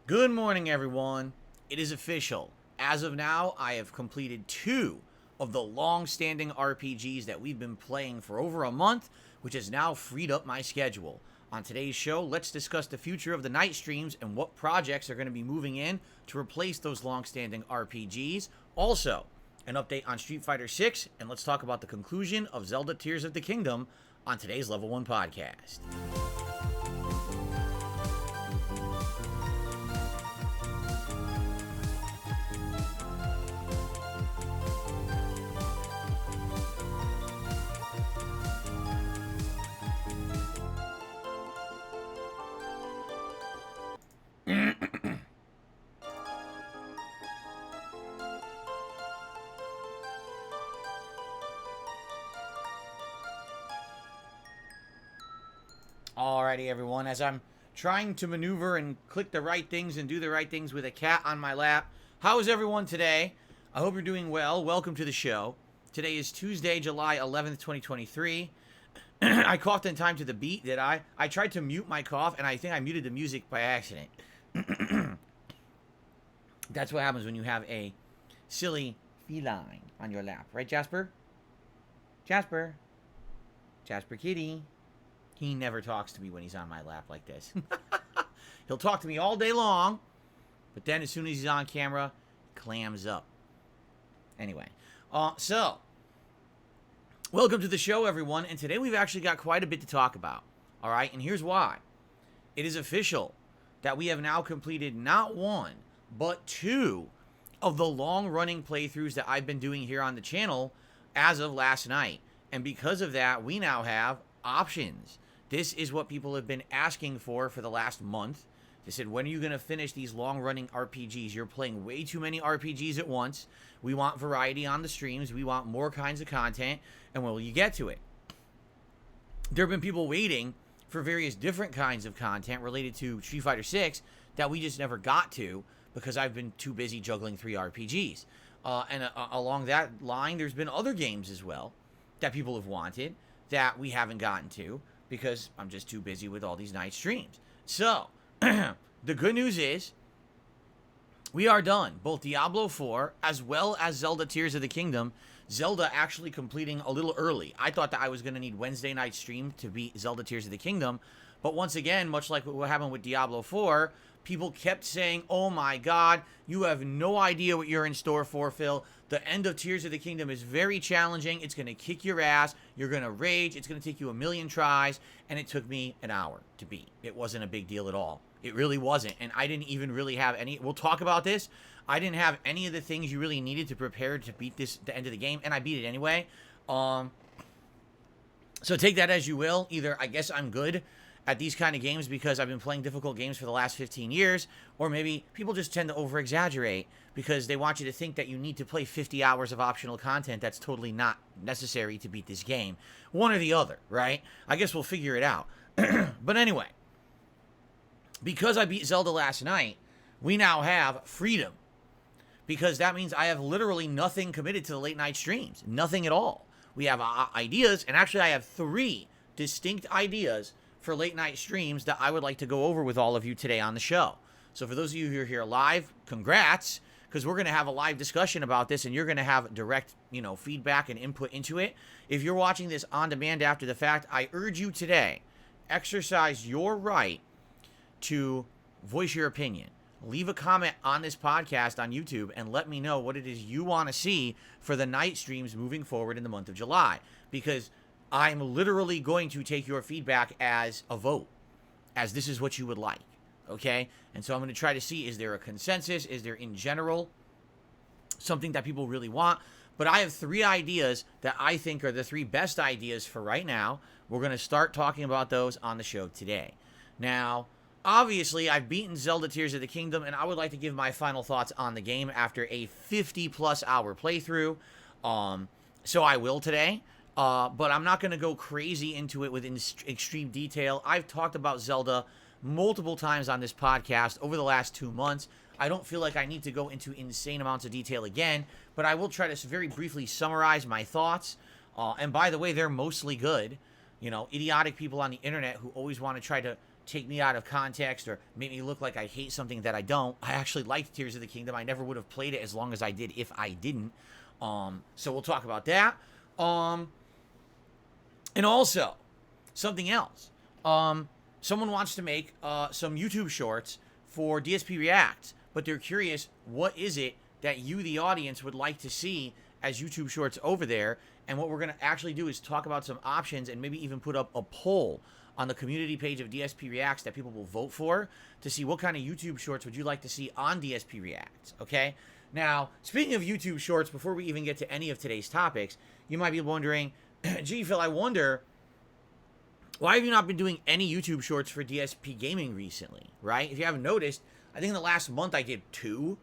Good morning, everyone. It is official. As of now, I have completed 2 of the long-standing RPGs that we've been playing for over a month, which has now freed up my schedule. On today's show, let's discuss the future of the night streams and what projects are going to be moving in to replace those long-standing RPGs. Also, an update on Street Fighter 6, and let's talk about the conclusion of Zelda Tears of the Kingdom on today's Level 1 podcast. Alrighty, everyone, as I'm trying to maneuver and click the right things and do the right things with a cat on my lap, how is everyone today? I hope you're doing well. Welcome to the show. Today is Tuesday, July 11th, 2023. I coughed in time to the beat, did I? I tried to mute my cough, and I think I muted the music by accident. That's what happens when you have a silly feline on your lap. Right, Jasper? Jasper? Jasper Kitty? He never talks to me when he's on my lap like this. He'll talk to me all day long, but then as soon as he's on camera, clams up. Anyway, so welcome to the show, everyone. And today we've actually got quite a bit to talk about. All right, and here's why. It is official that we have now completed not 1, but 2 of the long-running playthroughs that I've been doing here on the channel as of last night. And because of that, we now have options. This is what people have been asking for the last month. They said, when are you going to finish these long-running RPGs? You're playing way too many RPGs at once. We want variety on the streams. We want more kinds of content. And when will you get to it? There have been people waiting for various different kinds of content related to Street Fighter 6 that we just never got to because I've been too busy juggling 3 RPGs. Along that line, there's been other games as well that people have wanted that we haven't gotten to because I'm just too busy with all these night streams. So, the good news is, we are done. Both Diablo 4 as well as Zelda Tears of the Kingdom. Zelda actually completing a little early. I thought that I was going to need Wednesday night stream to beat Zelda Tears of the Kingdom. But once again, much like what happened with Diablo 4, people kept saying, oh my god, you have no idea what you're in store for, Phil. The end of Tears of the Kingdom is very challenging. It's going to kick your ass. You're going to rage. It's going to take you a million tries. And it took me an hour to beat. It wasn't a big deal at all. It really wasn't. And I didn't even really have any... We'll talk about this. I didn't have any of the things you really needed to prepare to beat the end of the game. And I beat it anyway. So take that as you will. Either I guess I'm good at these kind of games because I've been playing difficult games for the last 15 years, or maybe people just tend to over-exaggerate because they want you to think that you need to play 50 hours of optional content that's totally not necessary to beat this game. One or the other, right? I guess we'll figure it out. But anyway, because I beat Zelda last night, we now have freedom. Because that means I have literally nothing committed to the late night streams. Nothing at all. We have ideas, and actually I have 3 distinct ideas for late night streams that I would like to go over with all of you today on the show. So for those of you who are here live, congrats, because we're going to have a live discussion about this and you're going to have direct, feedback and input into it. If you're watching this on demand after the fact, I urge you today, exercise your right to voice your opinion. Leave a comment on this podcast on YouTube and let me know what it is you want to see for the night streams moving forward in the month of July. Because I'm literally going to take your feedback as a vote, as this is what you would like, okay? And so I'm going to try to see, is there a consensus? Is there, in general, something that people really want? But I have 3 ideas that I think are the 3 best ideas for right now. We're going to start talking about those on the show today. Now, obviously, I've beaten Zelda Tears of the Kingdom, and I would like to give my final thoughts on the game after a 50-plus hour playthrough. So I will today. But I'm not going to go crazy into it with extreme detail. I've talked about Zelda multiple times on this podcast over the last 2 months. I don't feel like I need to go into insane amounts of detail again, but I will try to very briefly summarize my thoughts. And by the way, they're mostly good. You know, idiotic people on the internet who always want to try to take me out of context or make me look like I hate something that I don't. I actually liked Tears of the Kingdom. I never would have played it as long as I did if I didn't. So we'll talk about that. And also, something else. Someone wants to make some YouTube shorts for DSP Reacts, but they're curious, what is it that you, the audience, would like to see as YouTube shorts over there? And what we're going to actually do is talk about some options and maybe even put up a poll on the community page of DSP Reacts that people will vote for to see what kind of YouTube shorts would you like to see on DSP Reacts, okay? Now, speaking of YouTube shorts, before we even get to any of today's topics, you might be wondering, gee, Phil, I wonder, why have you not been doing any YouTube shorts for DSPGaming recently, right? If you haven't noticed, I think in the last month I did 2,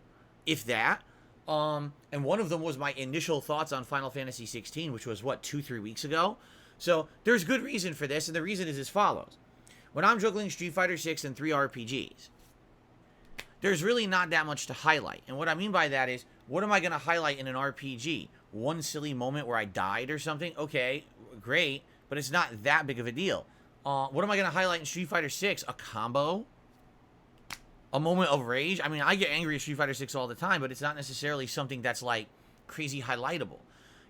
if that. And one of them was my initial thoughts on Final Fantasy 16, which was, 2-3 weeks ago? So there's good reason for this, and the reason is as follows. When I'm juggling Street Fighter 6 and 3 RPGs, there's really not that much to highlight. And what I mean by that is, what am I going to highlight in an RPG? One silly moment where I died or something? Okay, great, but it's not that big of a deal. What am I going to highlight in Street Fighter 6? A combo? A moment of rage? I mean, I get angry at Street Fighter 6 all the time, but it's not necessarily something that's, like, crazy highlightable.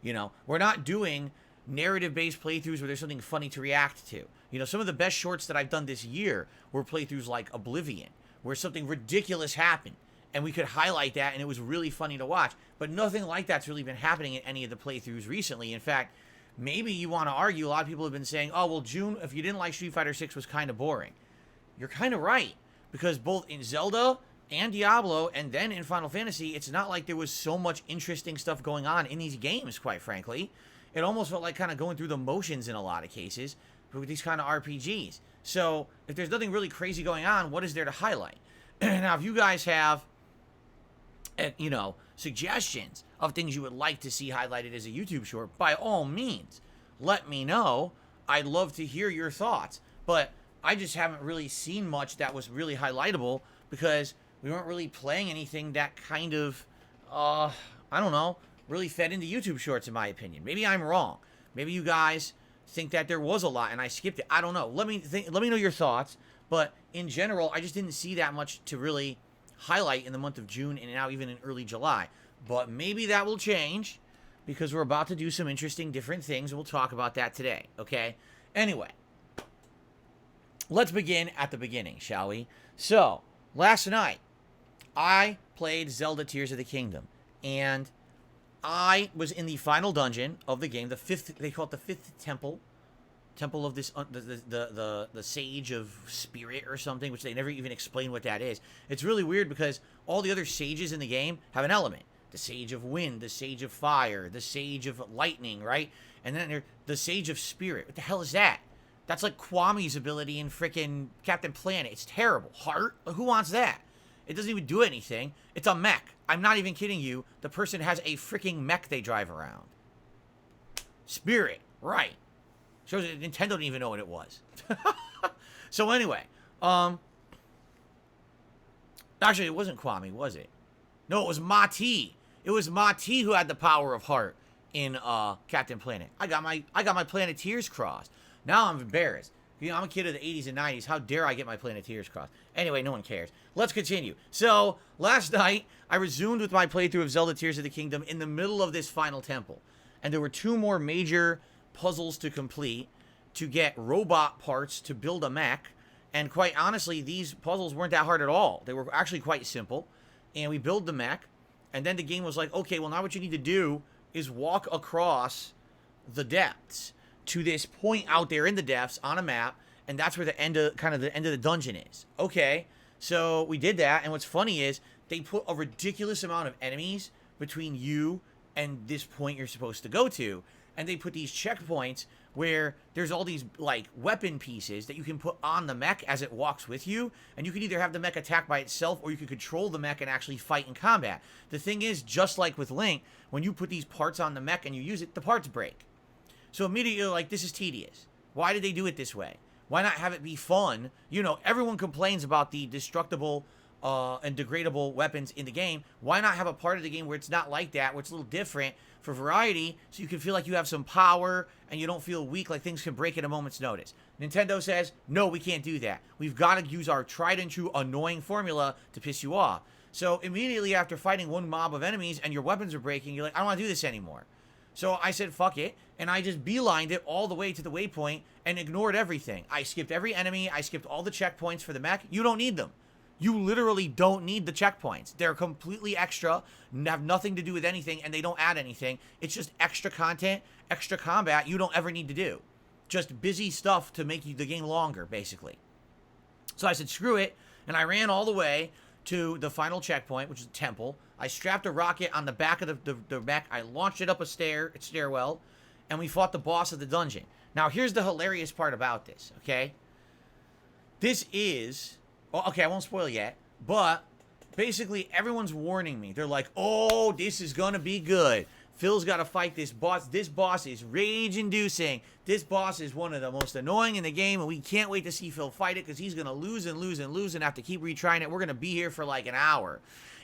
You know, we're not doing narrative-based playthroughs where there's something funny to react to. You know, some of the best shorts that I've done this year were playthroughs like Oblivion, where something ridiculous happened, and we could highlight that, and it was really funny to watch. But nothing like that's really been happening in any of the playthroughs recently. In fact, maybe you want to argue, a lot of people have been saying, oh, well, June, if you didn't like Street Fighter 6, was kind of boring. You're kind of right, because both in Zelda and Diablo, and then in Final Fantasy, it's not like there was so much interesting stuff going on in these games, quite frankly. It almost felt like kind of going through the motions in a lot of cases with these kind of RPGs. So, if there's nothing really crazy going on, what is there to highlight? Now, if you guys have, you know, suggestions of things you would like to see highlighted as a YouTube short, by all means, let me know. I'd love to hear your thoughts. But I just haven't really seen much that was really highlightable because we weren't really playing anything that kind of, I don't know, really fed into YouTube shorts, in my opinion. Maybe I'm wrong. Maybe you guys think that there was a lot and I skipped it. I don't know. Let me know your thoughts. But in general, I just didn't see that much to really highlight in the month of June and now even in early July. But maybe that will change because we're about to do some interesting different things, and we'll talk about that today, okay? Anyway, let's begin at the beginning, shall we? So, last night, I played Zelda Tears of the Kingdom, and I was in the final dungeon of the game, the 5th, they call it the 5th temple of this, the Sage of Spirit or something, which they never even explain what that is. It's really weird because all the other sages in the game have an element. The Sage of Wind, the Sage of Fire, the Sage of Lightning, right? And then there's the Sage of Spirit. What the hell is that? That's like Kwame's ability in frickin' Captain Planet. It's terrible. Heart? Who wants that? It doesn't even do anything. It's a mech. I'm not even kidding you. The person has a freaking mech they drive around. Spirit. Right. Shows that Nintendo didn't even know what it was. So anyway. Actually, it wasn't Kwame, was it? No, it was Mati. It was Mati who had the power of heart in Captain Planet. I got my Planeteers crossed. Now I'm embarrassed. You know, I'm a kid of the 80s and 90s. How dare I get my Planeteers crossed? Anyway, no one cares. Let's continue. So, last night, I resumed with my playthrough of Zelda Tears of the Kingdom in the middle of this final temple. And there were 2 more major puzzles to complete to get robot parts to build a mech. And quite honestly, these puzzles weren't that hard at all. They were actually quite simple. And we build the mech. And then the game was like, okay, well, now what you need to do is walk across the depths to this point out there in the depths on a map, and that's where the end of the dungeon is. Okay, so we did that, and what's funny is they put a ridiculous amount of enemies between you and this point you're supposed to go to, and they put these checkpoints where there's all these like weapon pieces that you can put on the mech as it walks with you, and you can either have the mech attack by itself or you can control the mech and actually fight in combat. The thing is, just like with Link, when you put these parts on the mech and you use it, the parts break. So immediately you're like, this is tedious. Why did they do it this way? Why not have it be fun? You know, everyone complains about the destructible and degradable weapons in the game. Why not have a part of the game where it's not like that, where it's a little different for variety, so you can feel like you have some power and you don't feel weak, like things can break at a moment's notice? Nintendo says, no, we can't do that. We've got to use our tried and true annoying formula to piss you off. So immediately after fighting one mob of enemies and your weapons are breaking, you're like, I don't want to do this anymore. So I said, fuck it, and I just beelined it all the way to the waypoint and ignored everything. I skipped every enemy. I skipped all the checkpoints for the mech. You don't need them. You literally don't need the checkpoints. They're completely extra, have nothing to do with anything, and they don't add anything. It's just extra content, extra combat you don't ever need to do. Just busy stuff to make the game longer, basically. So I said, screw it, and I ran all the way to the final checkpoint, which is a temple. I strapped a rocket on the back of the mech. I launched it up a stairwell, and we fought the boss of the dungeon. Now, here's the hilarious part about this, okay? This is... Well, okay, I won't spoil yet, but basically everyone's warning me. They're like, oh, this is going to be good. Phil's got to fight this boss. This boss is rage-inducing. This boss is one of the most annoying in the game, and we can't wait to see Phil fight it because he's going to lose and lose and lose and have to keep retrying it. We're going to be here for like an hour.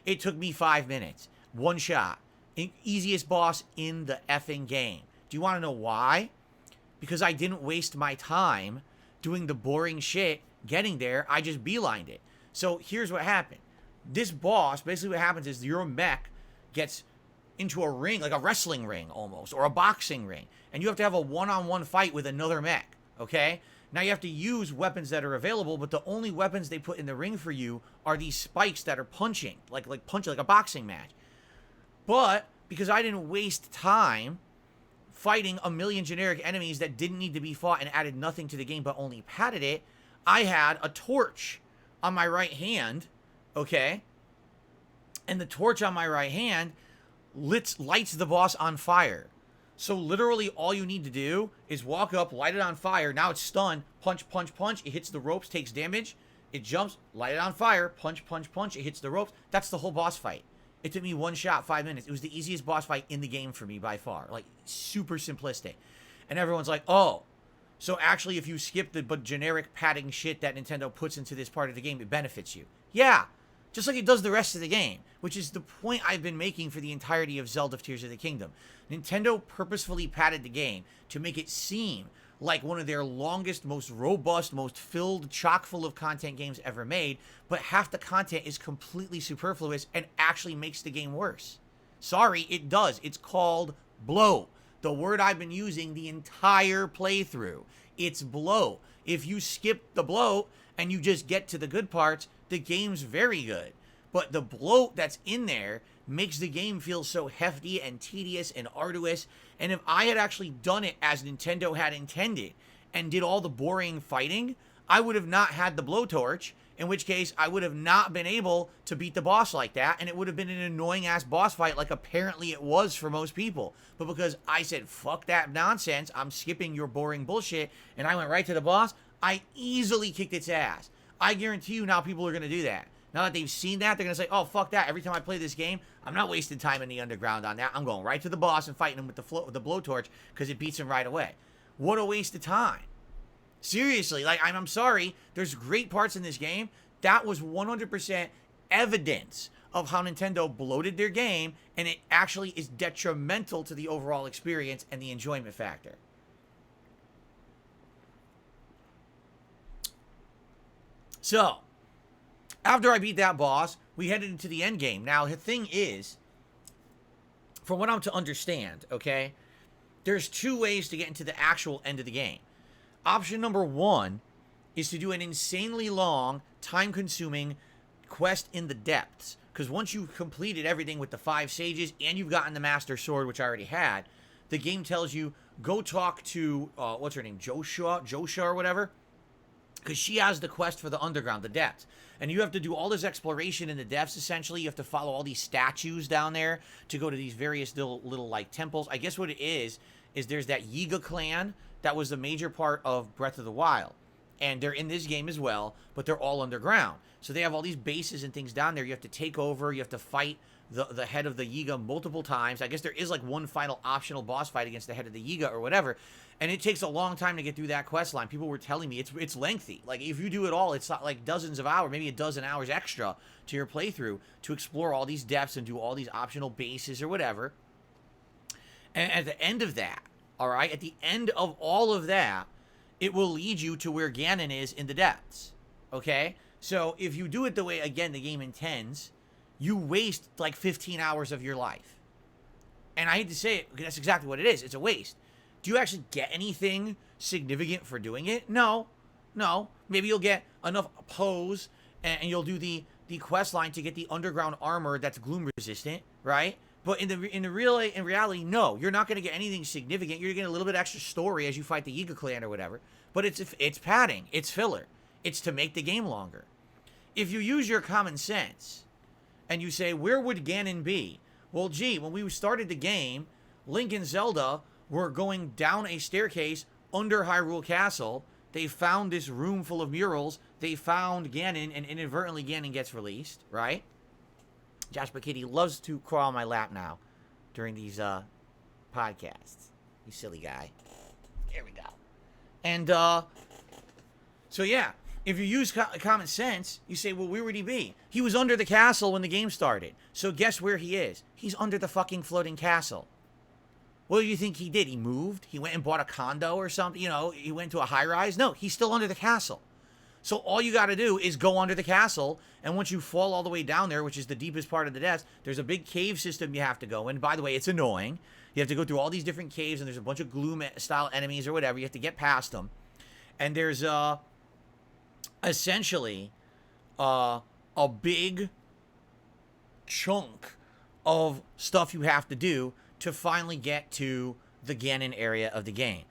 It took me 5 minutes. One shot. Easiest boss in the effing game. Do you want to know why? Because I didn't waste my time doing the boring shit getting there. I just beelined it. So here's what happened. This boss, basically what happens is your mech gets into a ring, like a wrestling ring almost, or a boxing ring. And you have to have a one-on-one fight with another mech, okay? Now you have to use weapons that are available, but the only weapons they put in the ring for you are these spikes that are punching, like a boxing match. But because I didn't waste time fighting a million generic enemies that didn't need to be fought and added nothing to the game but only padded it, I had a torch on my right hand, okay? And the torch on my right hand lights the boss on fire. So literally all you need to do is walk up, light it on fire. Now it's stunned. Punch, punch, punch. It hits the ropes, takes damage. It jumps, light it on fire. Punch, punch, punch. It hits the ropes. That's the whole boss fight. It took me one shot, 5 minutes. It was the easiest boss fight in the game for me by far. Like, super simplistic. And everyone's like, oh, so actually if you skip the generic padding shit that Nintendo puts into this part of the game, it benefits you. Yeah, just like it does the rest of the game, which is the point I've been making for the entirety of Zelda Tears of the Kingdom. Nintendo purposefully padded the game to make it seem like one of their longest, most robust, most filled, chock full of content games ever made, but half the content is completely superfluous and actually makes the game worse. Sorry, it does. It's called bloat. The word I've been using the entire playthrough. It's bloat. If you skip the bloat and you just get to the good parts, the game's very good. But the bloat that's in there makes the game feel so hefty and tedious and arduous. And if I had actually done it as Nintendo had intended and did all the boring fighting, I would have not had the blowtorch, in which case I would have not been able to beat the boss like that, and it would have been an annoying-ass boss fight like apparently it was for most people. But because I said, fuck that nonsense, I'm skipping your boring bullshit, and I went right to the boss, I easily kicked its ass. I guarantee you now people are going to do that. Now that they've seen that, they're going to say, oh, fuck that. Every time I play this game, I'm not wasting time in the underground on that. I'm going right to the boss and fighting him with the blowtorch because it beats him right away. What a waste of time. Seriously, like, I'm sorry. There's great parts in this game. That was 100% evidence of how Nintendo bloated their game, and it actually is detrimental to the overall experience and the enjoyment factor. So, after I beat that boss, we headed into the end game. Now, the thing is, from what I'm to understand, okay, there's two ways to get into the actual end of the game. Option number one is to do an insanely long, time-consuming quest in the depths. Because once you've completed everything with the 5 sages and you've gotten the Master Sword, which I already had, the game tells you, go talk to, what's her name, Josha or whatever? Because she has the quest for the underground, the depths. And you have to do all this exploration in the depths, essentially. You have to follow all these statues down there to go to these various little like, temples. I guess what it is there's that Yiga clan that was the major part of Breath of the Wild. And they're in this game as well, but they're all underground. So they have all these bases and things down there. You have to take over. You have to fight the head of the Yiga multiple times. I guess there is like one final optional boss fight against the head of the Yiga or whatever. And it takes a long time to get through that quest line. People were telling me it's lengthy. Like, if you do it all, it's not like dozens of hours, maybe a dozen hours extra to your playthrough to explore all these depths and do all these optional bases or whatever. And at the end of that, all right, at the end of all of that, it will lead you to where Ganon is in the depths, okay? So if you do it the way, again, the game intends, you waste like 15 hours of your life. And I hate to say it, because that's exactly what it is. It's a waste. Do you actually get anything significant for doing it? No. Maybe you'll get enough pose, and you'll do the quest line to get the underground armor that's gloom resistant, right? But in reality, no, you're not going to get anything significant. You're getting a little bit extra story as you fight the Yiga clan or whatever. But it's padding, it's filler, it's to make the game longer. If you use your common sense and you say, where would Ganon be? Well, gee, when we started the game, Link and Zelda were going down a staircase under Hyrule Castle. They found this room full of murals. They found Ganon, and inadvertently Ganon gets released, right? Jasper Kitty loves to crawl on my lap now during these podcasts. You silly guy. There we go. And so yeah, if you use common sense, you say, well, where would he be? He was under the castle when the game started. So guess where he is? He's under the fucking floating castle. What do you think he did? He moved? He went and bought a condo or something? You know, he went to a high rise? No, he's still under the castle. So all you got to do is go under the castle, and once you fall all the way down there, which is the deepest part of the depths, there's a big cave system you have to go in. By the way, it's annoying. You have to go through all these different caves, and there's a bunch of gloom-style enemies or whatever. You have to get past them. And there's essentially a big chunk of stuff you have to do to finally get to the Ganon area of the game.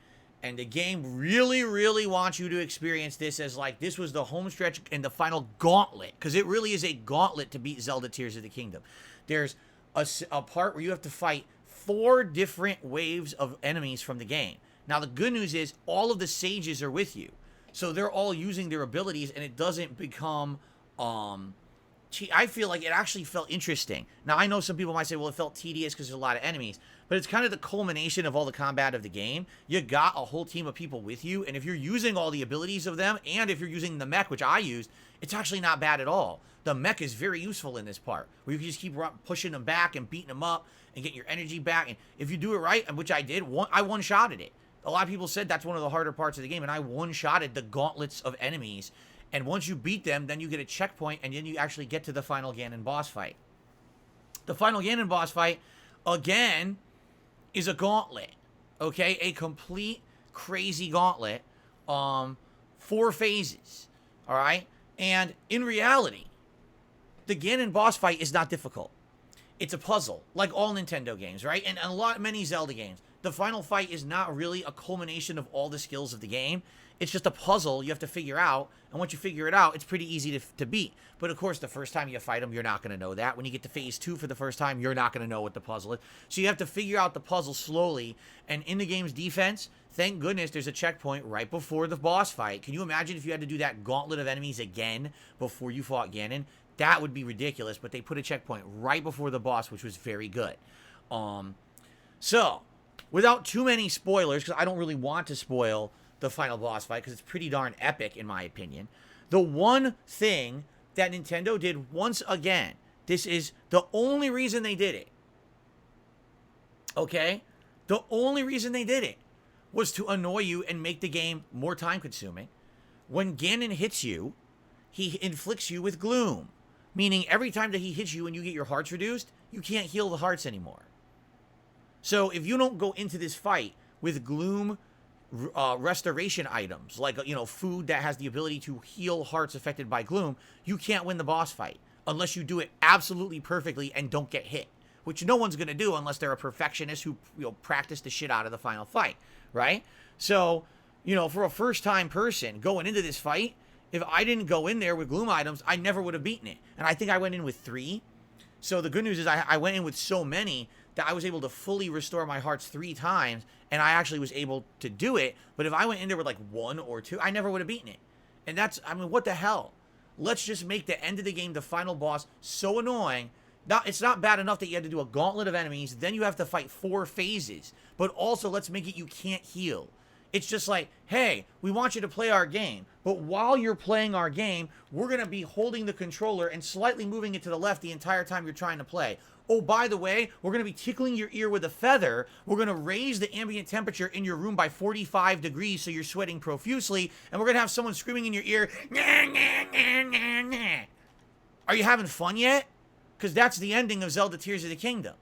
And the game really, really wants you to experience this as like this was the home stretch and the final gauntlet. Because it really is a gauntlet to beat Zelda Tears of the Kingdom. There's a part where you have to fight 4 different waves of enemies from the game. Now, the good news is all of the sages are with you. So they're all using their abilities, and it doesn't become... I feel like it actually felt interesting. Now, I know some people might say, well, it felt tedious because there's a lot of enemies. But it's kind of the culmination of all the combat of the game. You got a whole team of people with you. And if you're using all the abilities of them, and if you're using the mech, which I used, it's actually not bad at all. The mech is very useful in this part, where you can just keep pushing them back and beating them up and getting your energy back. And if you do it right, which I did, I one-shotted it. A lot of people said that's one of the harder parts of the game, and I one-shotted the gauntlets of enemies. And once you beat them, then you get a checkpoint, and then you actually get to the final Ganon boss fight. The final Ganon boss fight, again, is a gauntlet, okay? A complete crazy gauntlet, 4 phases, all right? And in reality, the Ganon boss fight is not difficult. It's a puzzle, like all Nintendo games, right? And many Zelda games. The final fight is not really a culmination of all the skills of the game. It's just a puzzle you have to figure out, and once you figure it out, it's pretty easy to beat. But of course, the first time you fight them, you're not going to know that. When you get to phase 2 for the first time, you're not going to know what the puzzle is. So you have to figure out the puzzle slowly, and in the game's defense, thank goodness there's a checkpoint right before the boss fight. Can you imagine if you had to do that gauntlet of enemies again before you fought Ganon? That would be ridiculous, but they put a checkpoint right before the boss, which was very good. So, without too many spoilers, because I don't really want to spoil the final boss fight, because it's pretty darn epic, in my opinion. The one thing that Nintendo did once again, this is the only reason they did it, okay? The only reason they did it was to annoy you and make the game more time-consuming. When Ganon hits you, he inflicts you with gloom, meaning every time that he hits you and you get your hearts reduced, you can't heal the hearts anymore. So if you don't go into this fight with gloom restoration items, like, you know, food that has the ability to heal hearts affected by gloom, you can't win the boss fight unless you do it absolutely perfectly and don't get hit, which no one's going to do unless they're a perfectionist who, you know, practice the shit out of the final fight, right? So, you know, for a first-time person going into this fight, if I didn't go in there with gloom items, I never would have beaten it. And I think I went in with 3. So the good news is I went in with so many that I was able to fully restore my hearts 3 times, and I actually was able to do it. But if I went in there with like 1 or 2, I never would have beaten it. And that's, I mean, what the hell? Let's just make the end of the game, the final boss, so annoying. It's not bad enough that you had to do a gauntlet of enemies, then you have to fight 4 phases. But also, let's make it you can't heal. It's just like, hey, we want you to play our game, but while you're playing our game, we're going to be holding the controller and slightly moving it to the left the entire time you're trying to play. Oh, by the way, we're going to be tickling your ear with a feather. We're going to raise the ambient temperature in your room by 45 degrees so you're sweating profusely, and we're going to have someone screaming in your ear, nah, nah, nah, nah, nah. Are you having fun yet? Because that's the ending of Zelda Tears of the Kingdom.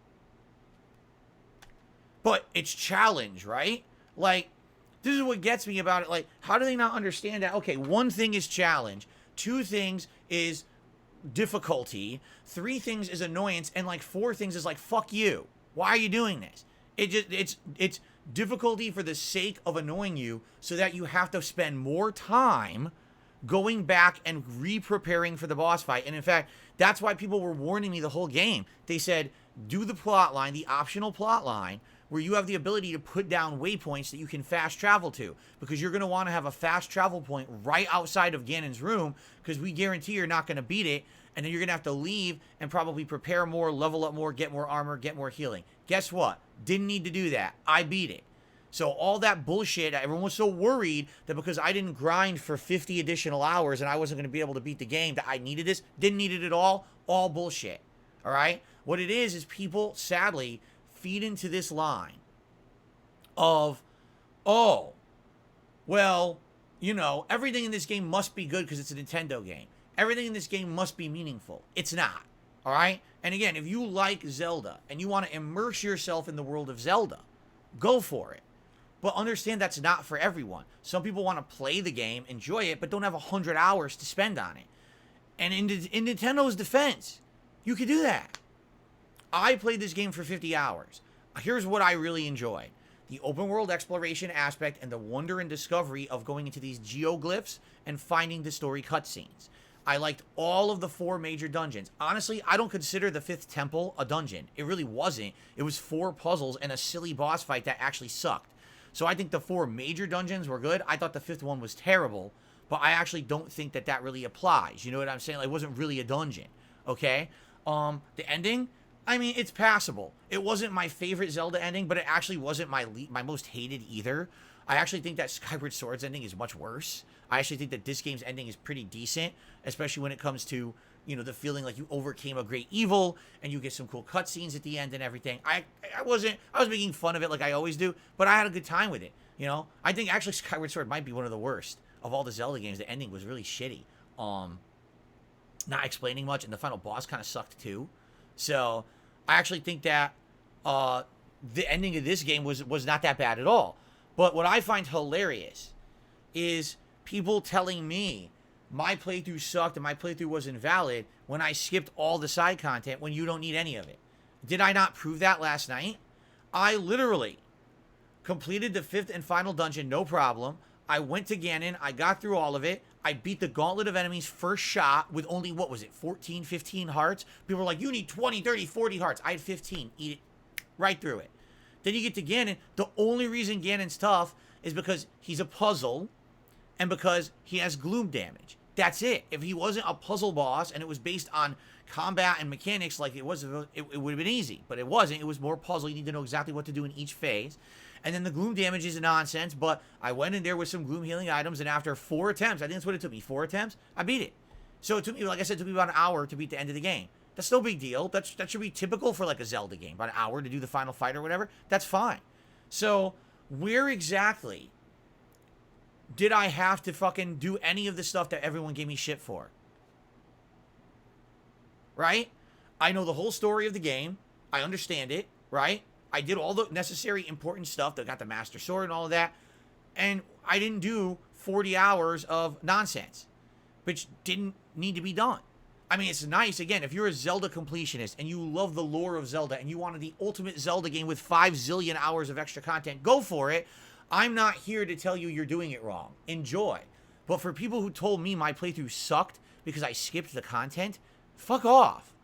But it's challenge, right? Like, this is what gets me about it. Like, how do they not understand that? Okay, 1 thing is challenge. 2 things is difficulty. 3 things is annoyance. And, like, 4 things is, like, fuck you. Why are you doing this? It's difficulty for the sake of annoying you so that you have to spend more time going back and re-preparing for the boss fight. And, in fact, that's why people were warning me the whole game. They said, do the plot line, the optional plot line, where you have the ability to put down waypoints that you can fast travel to, because you're going to want to have a fast travel point right outside of Ganon's room, because we guarantee you're not going to beat it, and then you're going to have to leave and probably prepare more, level up more, get more armor, get more healing. Guess what? Didn't need to do that. I beat it. So all that bullshit, everyone was so worried that because I didn't grind for 50 additional hours and I wasn't going to be able to beat the game, that I needed this. Didn't need it at all. All bullshit. All right? What it is people, sadly, feed into this line of, oh, well, you know, everything in this game must be good because it's a Nintendo game. Everything in this game must be meaningful. It's not. All right? And again, if you like Zelda and you want to immerse yourself in the world of Zelda, go for it. But understand that's not for everyone. Some people want to play the game, enjoy it, but don't have 100 hours to spend on it. And in Nintendo's defense, you could do that. I played this game for 50 hours. Here's what I really enjoyed. The open world exploration aspect and the wonder and discovery of going into these geoglyphs and finding the story cutscenes. I liked all of the 4 major dungeons. Honestly, I don't consider the 5th temple a dungeon. It really wasn't. It was 4 puzzles and a silly boss fight that actually sucked. So I think the 4 major dungeons were good. I thought the 5th one was terrible, but I actually don't think that that really applies. You know what I'm saying? Like, it wasn't really a dungeon, okay? The ending, I mean, it's passable. It wasn't my favorite Zelda ending, but it actually wasn't my most hated either. I actually think that Skyward Sword's ending is much worse. I actually think that this game's ending is pretty decent, especially when it comes to, you know, the feeling like you overcame a great evil and you get some cool cutscenes at the end and everything. I was making fun of it like I always do, but I had a good time with it. You know, I think actually Skyward Sword might be one of the worst of all the Zelda games. The ending was really shitty. Not explaining much, and the final boss kind of sucked too. So I actually think that the ending of this game was not that bad at all. But what I find hilarious is people telling me my playthrough sucked and my playthrough was invalid when I skipped all the side content when you don't need any of it. Did I not prove that last night? I literally completed the 5th and final dungeon, no problem. I went to Ganon. I got through all of it. I beat the gauntlet of enemies first shot with only, what was it, 14, 15 hearts? People were like, you need 20, 30, 40 hearts. I had 15. Eat it right through it. Then you get to Ganon. The only reason Ganon's tough is because he's a puzzle and because he has gloom damage. That's it. If he wasn't a puzzle boss and it was based on combat and mechanics like it was, it would have been easy. But it wasn't. It was more puzzle. You need to know exactly what to do in each phase. And then the gloom damage is nonsense, but I went in there with some gloom healing items, and after 4 attempts, I think that's what it took me, 4 attempts, I beat it. So it took me, like I said, it took me about an hour to beat the end of the game. That's no big deal. That should be typical for like a Zelda game. About an hour to do the final fight or whatever. That's fine. So where exactly did I have to fucking do any of the stuff that everyone gave me shit for? Right? I know the whole story of the game. I understand it, right? I did all the necessary important stuff. That got the Master Sword and all of that. And I didn't do 40 hours of nonsense, which didn't need to be done. I mean, it's nice, again, if you're a Zelda completionist and you love the lore of Zelda and you wanted the ultimate Zelda game with 5 zillion hours of extra content, go for it. I'm not here to tell you you're doing it wrong. Enjoy. But for people who told me my playthrough sucked because I skipped the content, fuck off.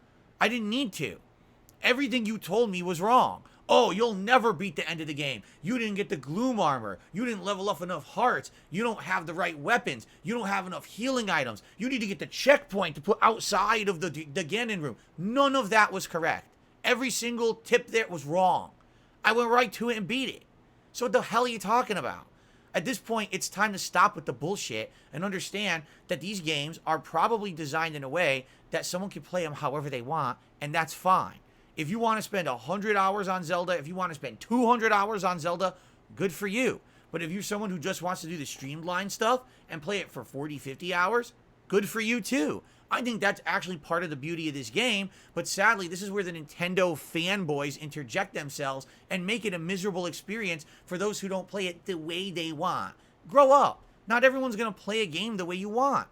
I didn't need to. Everything you told me was wrong. Oh, you'll never beat the end of the game. You didn't get the gloom armor. You didn't level up enough hearts. You don't have the right weapons. You don't have enough healing items. You need to get the checkpoint to put outside of the Ganon room. None of that was correct. Every single tip there was wrong. I went right to it and beat it. So what the hell are you talking about? At this point, it's time to stop with the bullshit and understand that these games are probably designed in a way that someone can play them however they want, and that's fine. If you want to spend 100 hours on Zelda, if you want to spend 200 hours on Zelda, good for you. But if you're someone who just wants to do the streamlined stuff and play it for 40, 50 hours, good for you too. I think that's actually part of the beauty of this game, but sadly, this is where the Nintendo fanboys interject themselves and make it a miserable experience for those who don't play it the way they want. Grow up. Not everyone's going to play a game the way you want.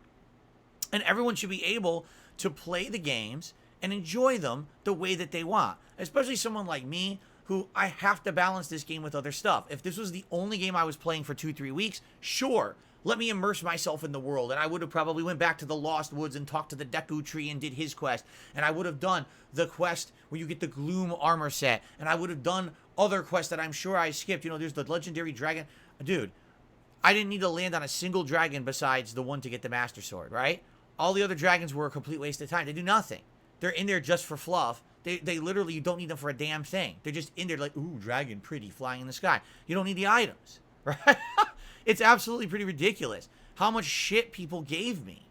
And everyone should be able to play the games and enjoy them the way that they want. Especially someone like me, who I have to balance this game with other stuff. If this was the only game I was playing for 2-3 weeks, sure, let me immerse myself in the world, and I would have probably went back to the Lost Woods and talked to the Deku Tree and did his quest, and I would have done the quest where you get the Gloom armor set, and I would have done other quests that I'm sure I skipped. You know, there's the legendary dragon. Dude, I didn't need to land on a single dragon besides the one to get the Master Sword, right? All the other dragons were a complete waste of time. They do nothing. They're in there just for fluff. They literally, you don't need them for a damn thing. They're just in there like, ooh, dragon, pretty, flying in the sky. You don't need the items, right? It's absolutely pretty ridiculous how much shit people gave me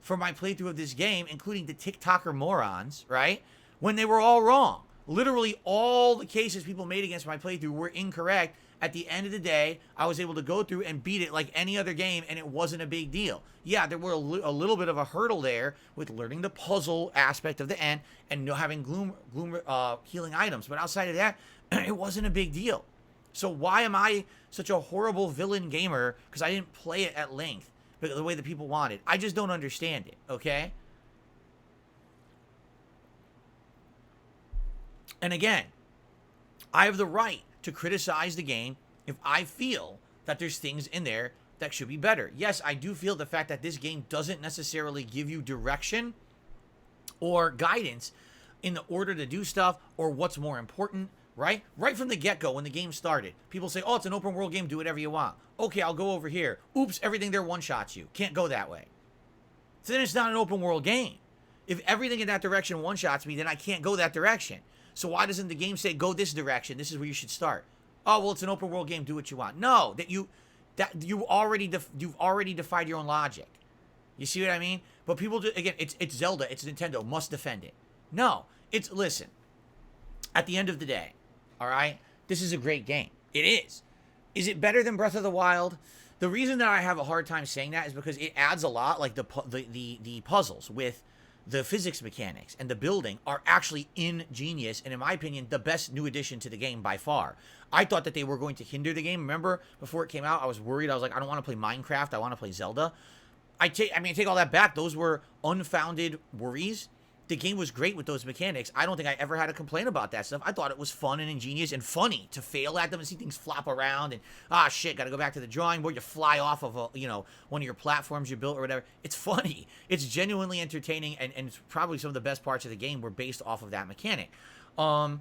for my playthrough of this game, including the TikToker morons, right? When they were all wrong. Literally all the cases people made against my playthrough were incorrect. At the end of the day, I was able to go through and beat it like any other game, and it wasn't a big deal. Yeah, there were a little bit of a hurdle there with learning the puzzle aspect of the end and having gloom healing items. But outside of that, it wasn't a big deal. So why am I such a horrible villain gamer? Because I didn't play it at length the way that people wanted. I just don't understand it, okay? And again, I have the right to criticize the game if I feel that there's things in there that should be better. Yes, I do feel the fact that this game doesn't necessarily give you direction or guidance in the order to do stuff or what's more important, right? Right from the get-go, when the game started, people say, oh, it's an open world game, do whatever you want. Okay, I'll go over here. Oops, everything there one-shots you. Can't go that way. So then it's not an open world game. If everything in that direction one-shots me, then I can't go that direction. So why doesn't the game say, go this direction, this is where you should start? Oh, well, it's an open world game, do what you want. No, you've already defied your own logic. You see what I mean? But people do, again, it's Zelda, it's Nintendo, must defend it. No, listen, at the end of the day, all right, this is a great game. It is. Is it better than Breath of the Wild? The reason that I have a hard time saying that is because it adds a lot, like the puzzles with the physics mechanics and the building are actually ingenious, and in my opinion, the best new addition to the game by far. I thought that they were going to hinder the game. Remember, before it came out, I was worried. I was like, I don't want to play Minecraft. I want to play Zelda. I take all that back. Those were unfounded worries. The game was great with those mechanics. I don't think I ever had a complaint about that stuff. I thought it was fun and ingenious and funny to fail at them and see things flop around and, shit, gotta go back to the drawing board. You fly off of, one of your platforms you built or whatever. It's funny. It's genuinely entertaining, and it's probably some of the best parts of the game were based off of that mechanic. So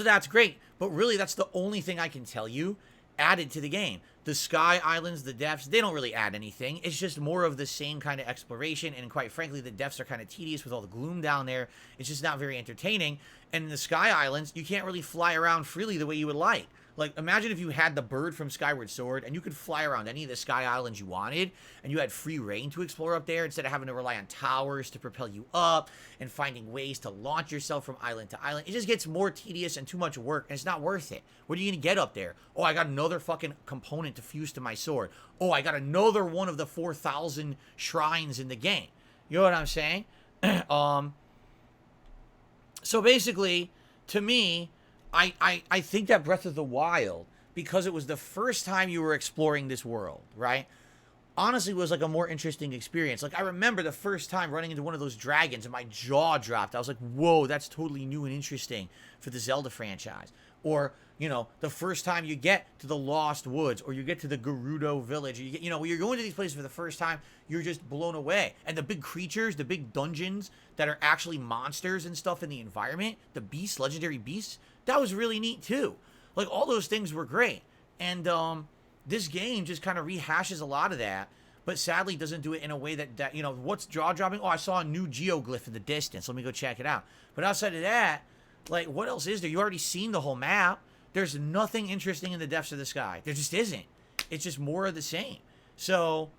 that's great, but really that's the only thing I can tell you added to the game. The sky islands, the depths, they don't really add anything. It's just more of the same kind of exploration, and quite frankly, the depths are kind of tedious with all the gloom down there. It's just not very entertaining. And in the sky islands, you can't really fly around freely the way you would like. Like, imagine if you had the bird from Skyward Sword, and you could fly around any of the sky islands you wanted, and you had free reign to explore up there, instead of having to rely on towers to propel you up, and finding ways to launch yourself from island to island. It just gets more tedious and too much work, and it's not worth it. What are you going to get up there? Oh, I got another fucking component to fuse to my sword. Oh, I got another one of the 4,000 shrines in the game. You know what I'm saying? So basically, to me, I think that Breath of the Wild, because it was the first time you were exploring this world, right? Honestly, was like a more interesting experience. Like, I remember the first time running into one of those dragons and my jaw dropped. I was like, whoa, that's totally new and interesting for the Zelda franchise. or, you know, the first time you get to the Lost Woods, or you get to the Gerudo Village, or you get, you know, when you're going to these places for the first time, you're just blown away. And the big creatures, the big dungeons that are actually monsters and stuff in the environment, the beasts, legendary beasts, that was really neat too. Like, all those things were great. And this game just kind of rehashes a lot of that, but sadly doesn't do it in a way that you know, what's jaw-dropping? Oh, I saw a new geoglyph in the distance. Let me go check it out. But outside of that, like, what else is there? You already seen the whole map. There's nothing interesting in the depths of the sky. There just isn't. It's just more of the same. So,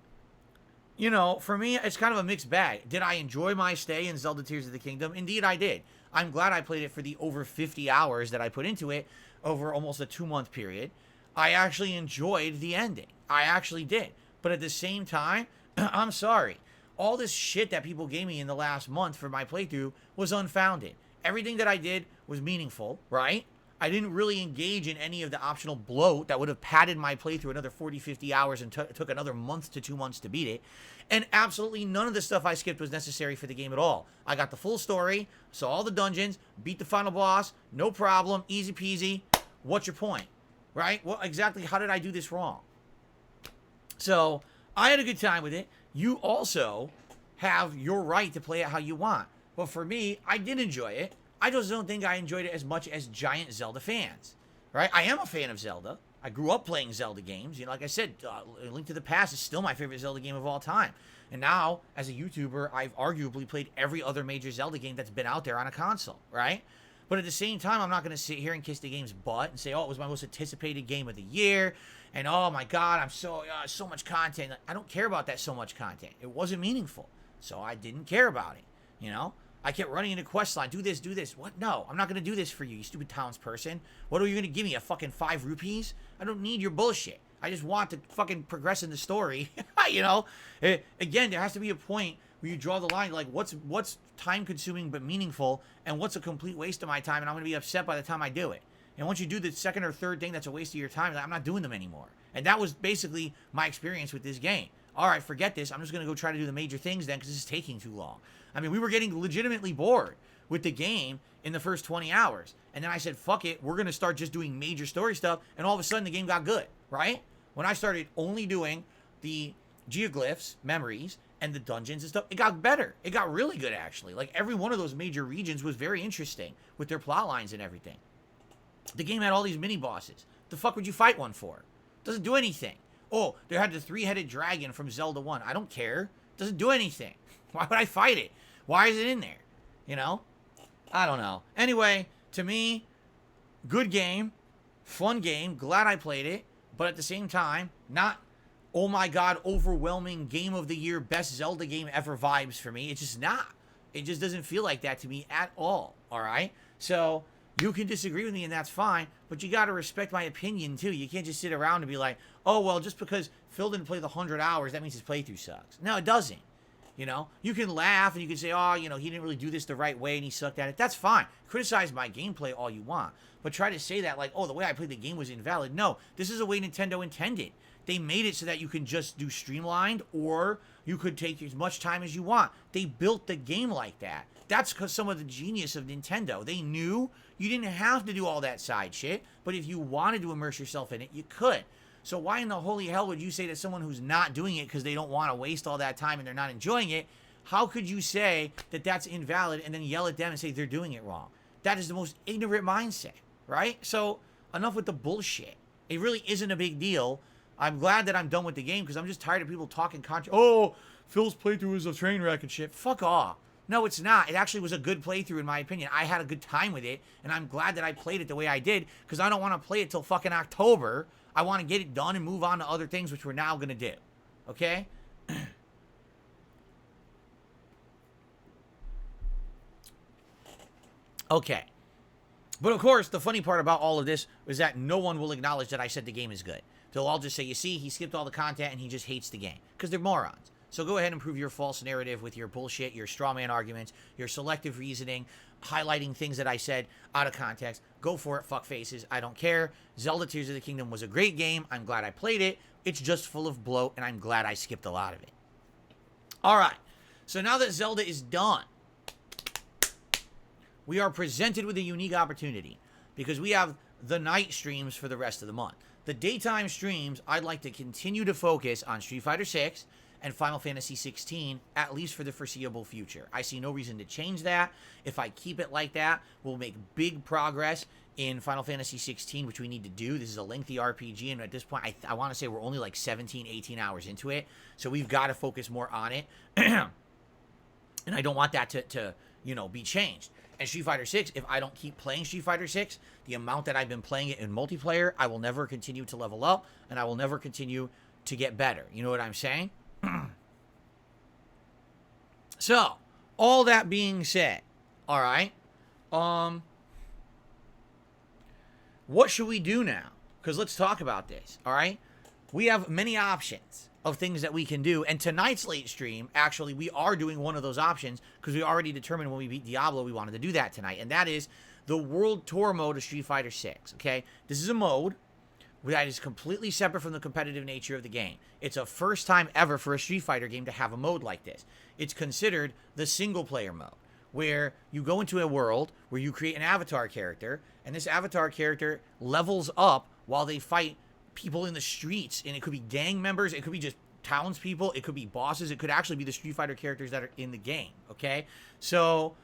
you know, for me, it's kind of a mixed bag. Did I enjoy my stay in Zelda Tears of the Kingdom? Indeed, I did. I'm glad I played it for the over 50 hours that I put into it over almost a 2-month period. I actually enjoyed the ending. I actually did. But at the same time, I'm sorry. All this shit that people gave me in the last month for my playthrough was unfounded. Everything that I did was meaningful, right? I didn't really engage in any of the optional bloat that would have padded my playthrough another 40, 50 hours and took another month to 2 months to beat it. And absolutely none of the stuff I skipped was necessary for the game at all. I got the full story, saw all the dungeons, beat the final boss, no problem, easy peasy. What's your point? Right? Well, exactly, how did I do this wrong? So, I had a good time with it. You also have your right to play it how you want. But for me, I did enjoy it. I just don't think I enjoyed it as much as giant Zelda fans, right? I am a fan of Zelda. I grew up playing Zelda games. You know, like I said, Link to the Past is still my favorite Zelda game of all time. And now, as a YouTuber, I've arguably played every other major Zelda game that's been out there on a console, right? But at the same time, I'm not going to sit here and kiss the game's butt and say, oh, it was my most anticipated game of the year. And oh my God, I'm so much content. I don't care about that so much content. It wasn't meaningful. So I didn't care about it, you know? I kept running into quest line. Do this, do this. What? No, I'm not going to do this for you, you stupid townsperson. What are you going to give me, a fucking 5 rupees? I don't need your bullshit. I just want to fucking progress in the story. You know? Again, there has to be a point where you draw the line, like, what's time-consuming but meaningful, and what's a complete waste of my time, and I'm going to be upset by the time I do it. And once you do the second or third thing that's a waste of your time, I'm not doing them anymore. And that was basically my experience with this game. All right, forget this. I'm just going to go try to do the major things then, because this is taking too long. I mean, we were getting legitimately bored with the game in the first 20 hours. And then I said, fuck it, we're going to start just doing major story stuff. And all of a sudden, the game got good, right? When I started only doing the geoglyphs, memories, and the dungeons and stuff, it got better. It got really good, actually. Like, every one of those major regions was very interesting with their plot lines and everything. The game had all these mini-bosses. The fuck would you fight one for? Doesn't do anything. Oh, they had the 3-headed dragon from Zelda 1. I don't care. Doesn't do anything. Why would I fight it? Why is it in there? You know? I don't know. Anyway, to me, good game. Fun game. Glad I played it. But at the same time, not, oh my God, overwhelming game of the year, best Zelda game ever vibes for me. It's just not. It just doesn't feel like that to me at all. Alright? So, you can disagree with me and that's fine, but you gotta respect my opinion too. You can't just sit around and be like, oh, well, just because Phil didn't play the 100 hours, that means his playthrough sucks. No, it doesn't. You know, you can laugh and you can say, oh, you know, he didn't really do this the right way and he sucked at it. That's fine. Criticize my gameplay all you want. But try to say that like, oh, the way I played the game was invalid. No, this is the way Nintendo intended. They made it so that you can just do streamlined or you could take as much time as you want. They built the game like that. That's because some of the genius of Nintendo. They knew you didn't have to do all that side shit, but if you wanted to immerse yourself in it, you could. So why in the holy hell would you say to someone who's not doing it because they don't want to waste all that time and they're not enjoying it, how could you say that that's invalid and then yell at them and say they're doing it wrong? That is the most ignorant mindset, right? So enough with the bullshit. It really isn't a big deal. I'm glad that I'm done with the game because I'm just tired of people talking oh, Phil's playthrough is a train wreck and shit. Fuck off. No, it's not. It actually was a good playthrough in my opinion. I had a good time with it and I'm glad that I played it the way I did because I don't want to play it till fucking October. I want to get it done and move on to other things, which we're now going to do. Okay? Okay. But of course, the funny part about all of this is that no one will acknowledge that I said the game is good. They'll all just say, you see, he skipped all the content and he just hates the game. Because they're morons. So go ahead and prove your false narrative with your bullshit, your straw man arguments, your selective reasoning, highlighting things that I said out of context. Go for it, fuck faces. I don't care. Zelda Tears of the Kingdom was a great game. I'm glad I played it. It's just full of bloat, and I'm glad I skipped a lot of it. All right. So now that Zelda is done, we are presented with a unique opportunity because we have the night streams for the rest of the month. The daytime streams, I'd like to continue to focus on Street Fighter 6 and Final Fantasy 16, at least for the foreseeable future. I see no reason to change that. If I keep it like that, we'll make big progress in Final Fantasy 16, which we need to do. This is a lengthy RPG, and at this point, I want to say we're only like 17, 18 hours into it, so we've got to focus more on it. And I don't want that to be changed. And Street Fighter 6, if I don't keep playing Street Fighter 6, the amount that I've been playing it in multiplayer, I will never continue to level up, and I will never continue to get better. You know what I'm saying? So, all that being said, all right, what should we do now? Because let's talk about this, all right? We have many options of things that we can do, and tonight's late stream, actually, we are doing one of those options, because we already determined when we beat Diablo, we wanted to do that tonight, and that is the World Tour mode of Street Fighter 6, okay? This is a mode that is completely separate from the competitive nature of the game. It's a first time ever for a Street Fighter game to have a mode like this. It's considered the single-player mode, where you go into a world where you create an avatar character, and this avatar character levels up while they fight people in the streets, and it could be gang members, it could be just townspeople, it could be bosses, it could actually be the Street Fighter characters that are in the game, okay? So,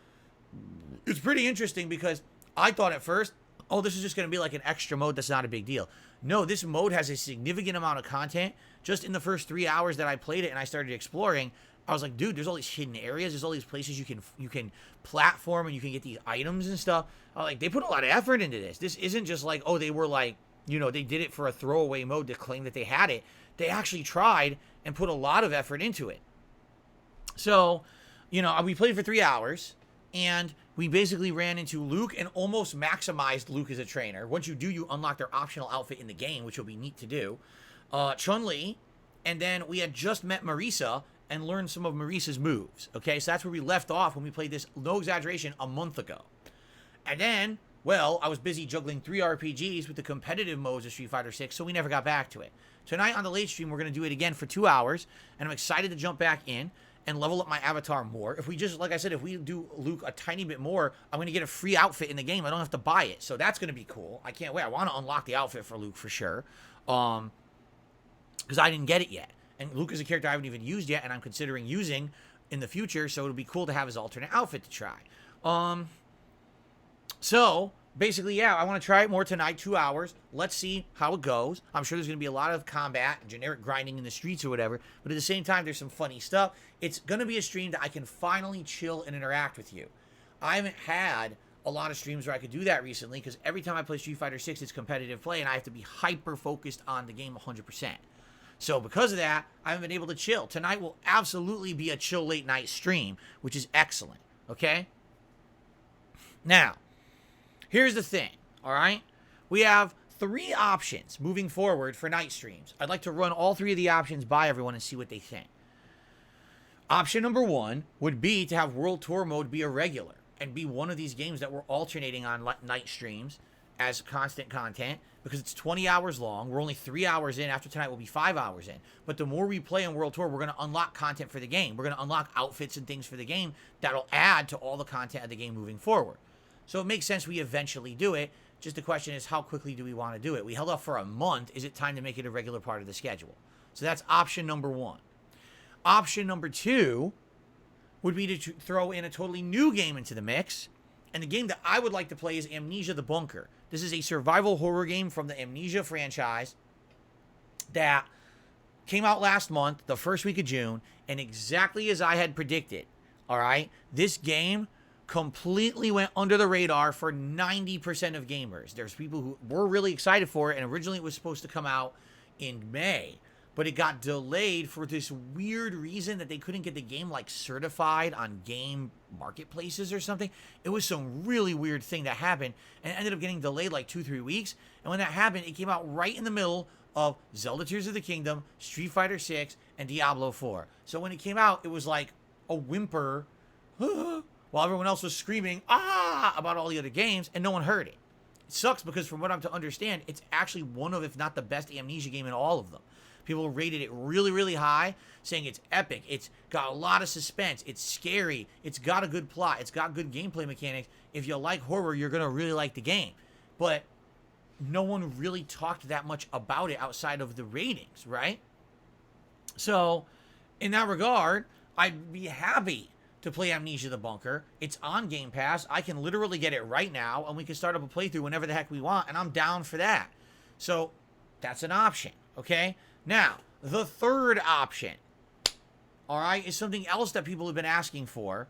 it's pretty interesting because I thought at first, oh, this is just going to be like an extra mode that's not a big deal. No, this mode has a significant amount of content. Just in the first 3 hours that I played it and I started exploring, I was like, dude, there's all these hidden areas, there's all these places you can platform and you can get these items and stuff. I was like, they put a lot of effort into this. This isn't just like, oh, they were like, they did it for a throwaway mode to claim that they had it. They actually tried and put a lot of effort into it. So, we played for 3 hours, and we basically ran into Luke and almost maximized Luke as a trainer. Once you do, you unlock their optional outfit in the game, which will be neat to do. Chun-Li, and then we had just met Marisa and learned some of Marisa's moves. Okay, so that's where we left off when we played this, no exaggeration, a month ago. And then, well, I was busy juggling 3 RPGs with the competitive modes of Street Fighter 6, so we never got back to it. Tonight on the late stream, we're going to do it again for 2 hours, and I'm excited to jump back in and level up my avatar more. If we just, like I said, if we do Luke a tiny bit more, I'm going to get a free outfit in the game. I don't have to buy it. So that's going to be cool. I can't wait. I want to unlock the outfit for Luke for sure. Because I didn't get it yet. And Luke is a character I haven't even used yet, and I'm considering using in the future, so it'll be cool to have his alternate outfit to try. So, basically, yeah, I want to try it more tonight, 2 hours. Let's see how it goes. I'm sure there's going to be a lot of combat, generic grinding in the streets or whatever, but at the same time, there's some funny stuff. It's going to be a stream that I can finally chill and interact with you. I haven't had a lot of streams where I could do that recently, because every time I play Street Fighter 6, it's competitive play, and I have to be hyper-focused on the game 100%. So because of that, I haven't been able to chill. Tonight will absolutely be a chill late night stream, which is excellent, okay? Now, here's the thing, all right? We have 3 options moving forward for night streams. I'd like to run all 3 of the options by everyone and see what they think. Option number 1 would be to have World Tour mode be a regular and be one of these games that we're alternating on night streams as constant content, because it's 20 hours long. We're only 3 hours in. After tonight, we'll be 5 hours in. But the more we play on World Tour, we're going to unlock content for the game. We're going to unlock outfits and things for the game that'll add to all the content of the game moving forward. So it makes sense we eventually do it. Just the question is, how quickly do we want to do it? We held off for a month. Is it time to make it a regular part of the schedule? So that's option number 1. Option number 2 would be to throw in a totally new game into the mix. And the game that I would like to play is Amnesia the Bunker. This is a survival horror game from the Amnesia franchise that came out last month, the first week of June, and exactly as I had predicted, all right, this game completely went under the radar for 90% of gamers. There's people who were really excited for it, and originally it was supposed to come out in May, but it got delayed for this weird reason that they couldn't get the game like certified on game marketplaces or something. It was some really weird thing that happened, and it ended up getting delayed like 2-3 weeks. And when that happened, it came out right in the middle of Zelda Tears of the Kingdom, Street Fighter 6, and Diablo 4. So when it came out, it was like a whimper while everyone else was screaming about all the other games, and no one heard it. It sucks because from what I'm to understand, it's actually one of, if not the best Amnesia game in all of them. People rated it really, really high, saying it's epic, it's got a lot of suspense, it's scary, it's got a good plot, it's got good gameplay mechanics. If you like horror, you're going to really like the game. But no one really talked that much about it outside of the ratings, right? So, in that regard, I'd be happy to play Amnesia the Bunker. It's on Game Pass. I can literally get it right now, and we can start up a playthrough whenever the heck we want, and I'm down for that. So, that's an option, okay? Now, the third option, all right, is something else that people have been asking for.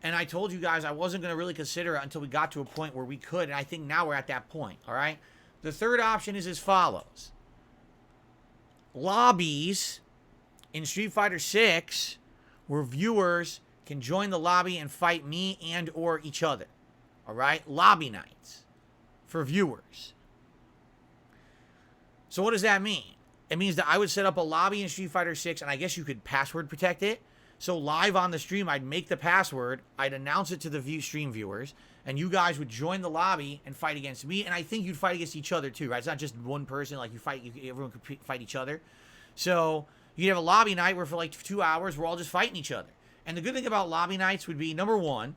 And I told you guys I wasn't going to really consider it until we got to a point where we could. And I think now we're at that point, all right? The third option is as follows. Lobbies in Street Fighter 6 where viewers can join the lobby and fight me and or each other. All right? Lobby nights for viewers. So what does that mean? It means that I would set up a lobby in Street Fighter 6, and I guess you could password protect it. So live on the stream, I'd make the password, I'd announce it to the stream viewers, and you guys would join the lobby and fight against me, and I think you'd fight against each other too, right? It's not just one person, like everyone could fight each other. So you'd have a lobby night where for like 2 hours, we're all just fighting each other. And the good thing about lobby nights would be, number one,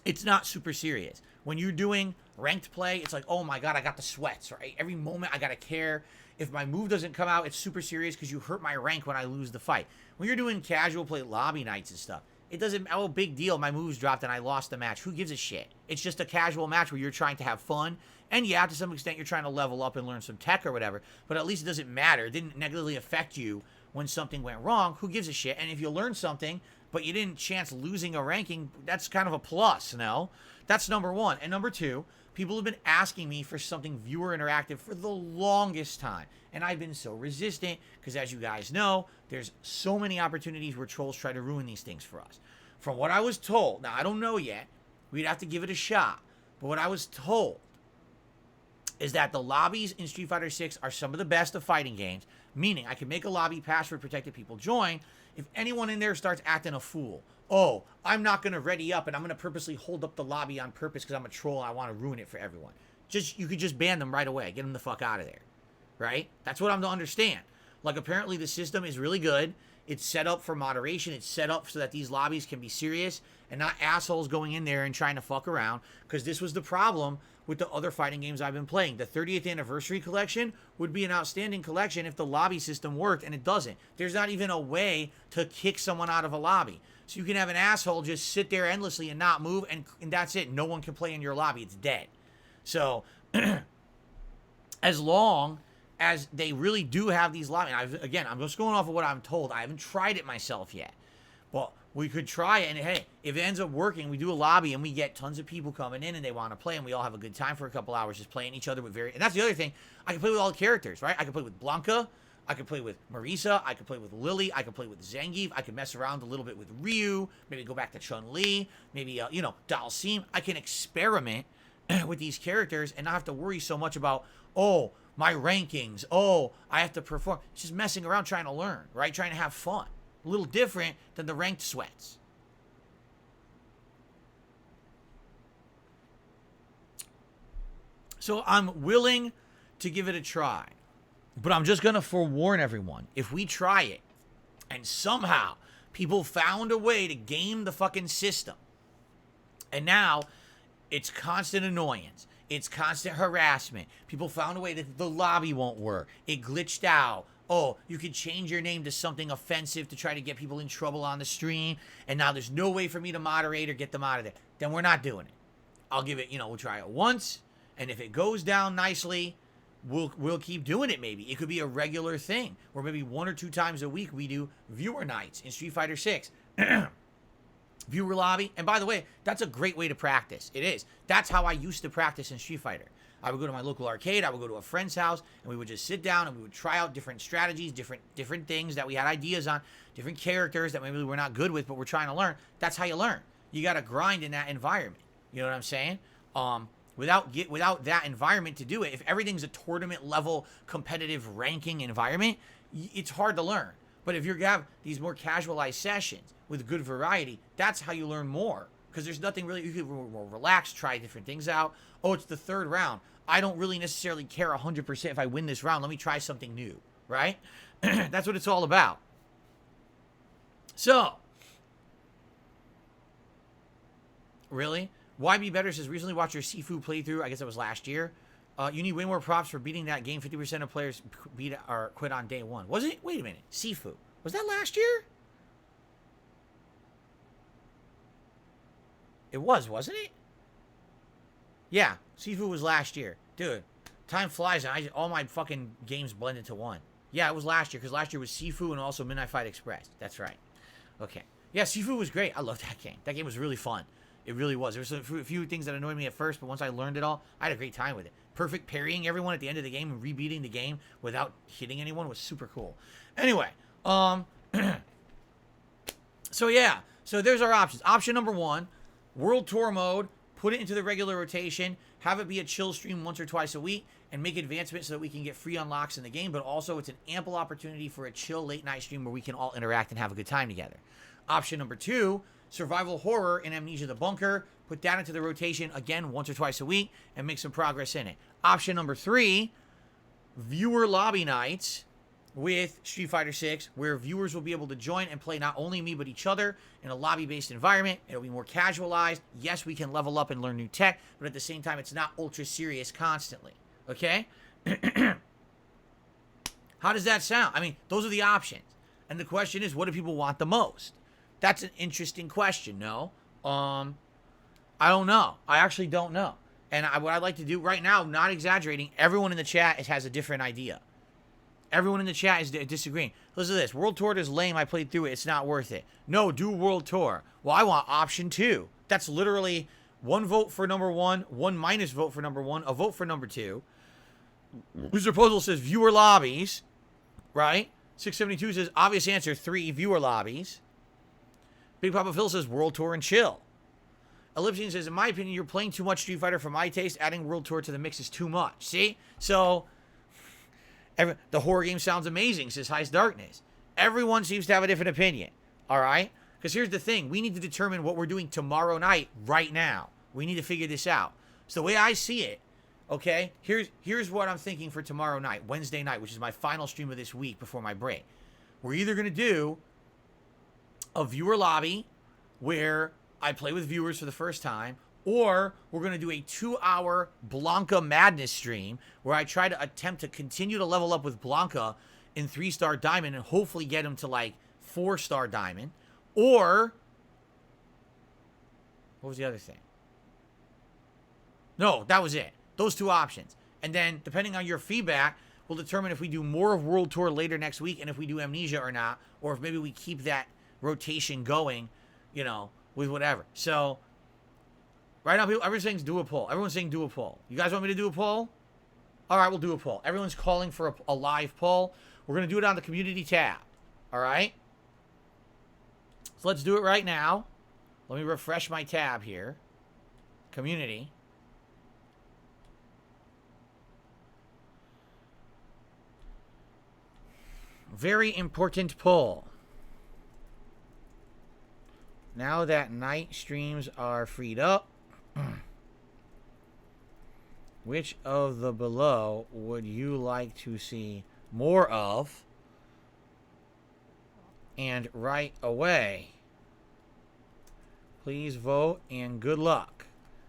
it's not super serious. When you're doing ranked play, it's like, oh my God, I got the sweats, right? Every moment I gotta care. If my move doesn't come out, it's super serious because you hurt my rank when I lose the fight. When you're doing casual play lobby nights and stuff, it doesn't, oh, big deal, my moves dropped and I lost the match. Who gives a shit? It's just a casual match where you're trying to have fun. And yeah, to some extent, you're trying to level up and learn some tech or whatever. But at least it doesn't matter. It didn't negatively affect you when something went wrong. Who gives a shit? And if you learn something, but you didn't chance losing a ranking, that's kind of a plus, no? That's number one. And number two, people have been asking me for something viewer interactive for the longest time. And I've been so resistant because, as you guys know, there's so many opportunities where trolls try to ruin these things for us. From what I was told, now I don't know yet, we'd have to give it a shot. But what I was told is that the lobbies in Street Fighter 6 are some of the best of fighting games, meaning I can make a lobby, password protected, people join. If anyone in there starts acting a fool, oh, I'm not going to ready up and I'm going to purposely hold up the lobby on purpose because I'm a troll and I want to ruin it for everyone. You could just ban them right away. Get them the fuck out of there. Right? That's what I'm to understand. Like, apparently the system is really good. It's set up for moderation. It's set up so that these lobbies can be serious and not assholes going in there and trying to fuck around. Because this was the problem with the other fighting games I've been playing. The 30th Anniversary Collection would be an outstanding collection if the lobby system worked, and it doesn't. There's not even a way to kick someone out of a lobby. So you can have an asshole just sit there endlessly and not move, and that's it. No one can play in your lobby. It's dead. So, as long as they really do have these lobbies, again, I'm just going off of what I'm told. I haven't tried it myself yet. But we could try it, and hey, if it ends up working, we do a lobby, and we get tons of people coming in, and they want to play, and we all have a good time for a couple hours just playing each other with and that's the other thing. I can play with all the characters, right? I can play with Blanca. I could play with Marisa, I could play with Lily, I could play with Zangief, I could mess around a little bit with Ryu, maybe go back to Chun-Li, maybe, Dalsim. I can experiment with these characters and not have to worry so much about, oh, my rankings, oh, I have to perform. It's just messing around trying to learn, right? Trying to have fun. A little different than the ranked sweats. So I'm willing to give it a try. But I'm just going to forewarn everyone. If we try it and somehow people found a way to game the fucking system, and now it's constant annoyance, it's constant harassment, people found a way that the lobby won't work, it glitched out, oh, you could change your name to something offensive to try to get people in trouble on the stream, and now there's no way for me to moderate or get them out of there, then we're not doing it. I'll give it, we'll try it once, and if it goes down nicely, we'll keep doing it. Maybe it could be a regular thing where maybe 1 or 2 times a week we do viewer nights in Street Fighter 6. Viewer lobby. And by the way, that's a great way to practice. It is. That's how I used to practice in Street Fighter. I would go to my local arcade, I would go to a friend's house, and we would just sit down and we would try out different strategies, different things that we had ideas on, different characters that maybe we're not good with, but we're trying to learn. That's how you learn. You got to grind in that environment. You know what I'm saying? Without that environment to do it, if everything's a tournament level competitive ranking environment, it's hard to learn. But if you have these more casualized sessions with good variety, that's how you learn more. Because there's nothing really, you can more relaxed, try different things out. Oh, it's the 3rd round. I don't really necessarily care 100% if I win this round. Let me try something new, right? That's what it's all about. So, really? YB Better says, recently watched your Sifu playthrough. I guess that was last year. You need way more props for beating that game. 50% of players beat or quit on day one. Was it? Wait a minute. Sifu. Was that last year? It was, wasn't it? Yeah, Sifu was last year. Dude, time flies and all my fucking games blend into one. Yeah, it was last year because last year was Sifu and also Midnight Fight Express. That's right. Okay. Yeah, Sifu was great. I love that game. That game was really fun. It really was. There was a few things that annoyed me at first, but once I learned it all, I had a great time with it. Perfect parrying everyone at the end of the game and rebeating the game without hitting anyone was super cool. Anyway, so yeah. So there's our options. Option number 1, World Tour mode, put it into the regular rotation, have it be a chill stream once or twice a week, and make advancements so that we can get free unlocks in the game, but also it's an ample opportunity for a chill late night stream where we can all interact and have a good time together. Option number 2, survival horror and Amnesia the Bunker, put that into the rotation again once or twice a week and make some progress in it. Option number 3, viewer lobby nights with Street Fighter 6, where viewers will be able to join and play not only me but each other in a lobby-based environment. It'll be more casualized. Yes, we can level up and learn new tech, but at the same time, it's not ultra serious constantly. Okay? How does that sound? I mean, those are the options. And the question is, what do people want the most? That's an interesting question, no? I don't know. I actually don't know. And what I'd like to do right now, not exaggerating, everyone in the chat has a different idea. Everyone in the chat is disagreeing. Listen to this. World Tour is lame. I played through it. It's not worth it. No, do World Tour. Well, I want option 2. That's literally 1 vote for number 1, 1 minus vote for number 1, a vote for number 2. User proposal says viewer lobbies, right? 672 says obvious answer 3 viewer lobbies. Big Papa Phil says World Tour and chill. Ellipsian says, in my opinion, you're playing too much Street Fighter for my taste. Adding World Tour to the mix is too much. See? So, the horror game sounds amazing, says Heist Darkness. Everyone seems to have a different opinion. All right? Because here's the thing. We need to determine what we're doing tomorrow night right now. We need to figure this out. So the way I see it, okay, here's what I'm thinking for tomorrow night, Wednesday night, which is my final stream of this week before my break. We're either going to do a viewer lobby where I play with viewers for the first time, or we're going to do a 2-hour Blanca Madness stream where I try to attempt to continue to level up with Blanca in 3-star Diamond and hopefully get him to like 4-star Diamond. Or, what was the other thing? No, that was it. Those 2 options. And then, depending on your feedback, we'll determine if we do more of World Tour later next week and if we do Amnesia or not, or if maybe we keep that rotation going, you know, with whatever. So, right now, everyone's saying do a poll. Everyone's saying do a poll. You guys want me to do a poll? All right, we'll do a poll. Everyone's calling for a live poll. We're going to do it on the community tab. All right? So let's do it right now. Let me refresh my tab here. Community. Very important poll. Now that night streams are freed up, which of the below would you like to see more of? And right away, please vote and good luck.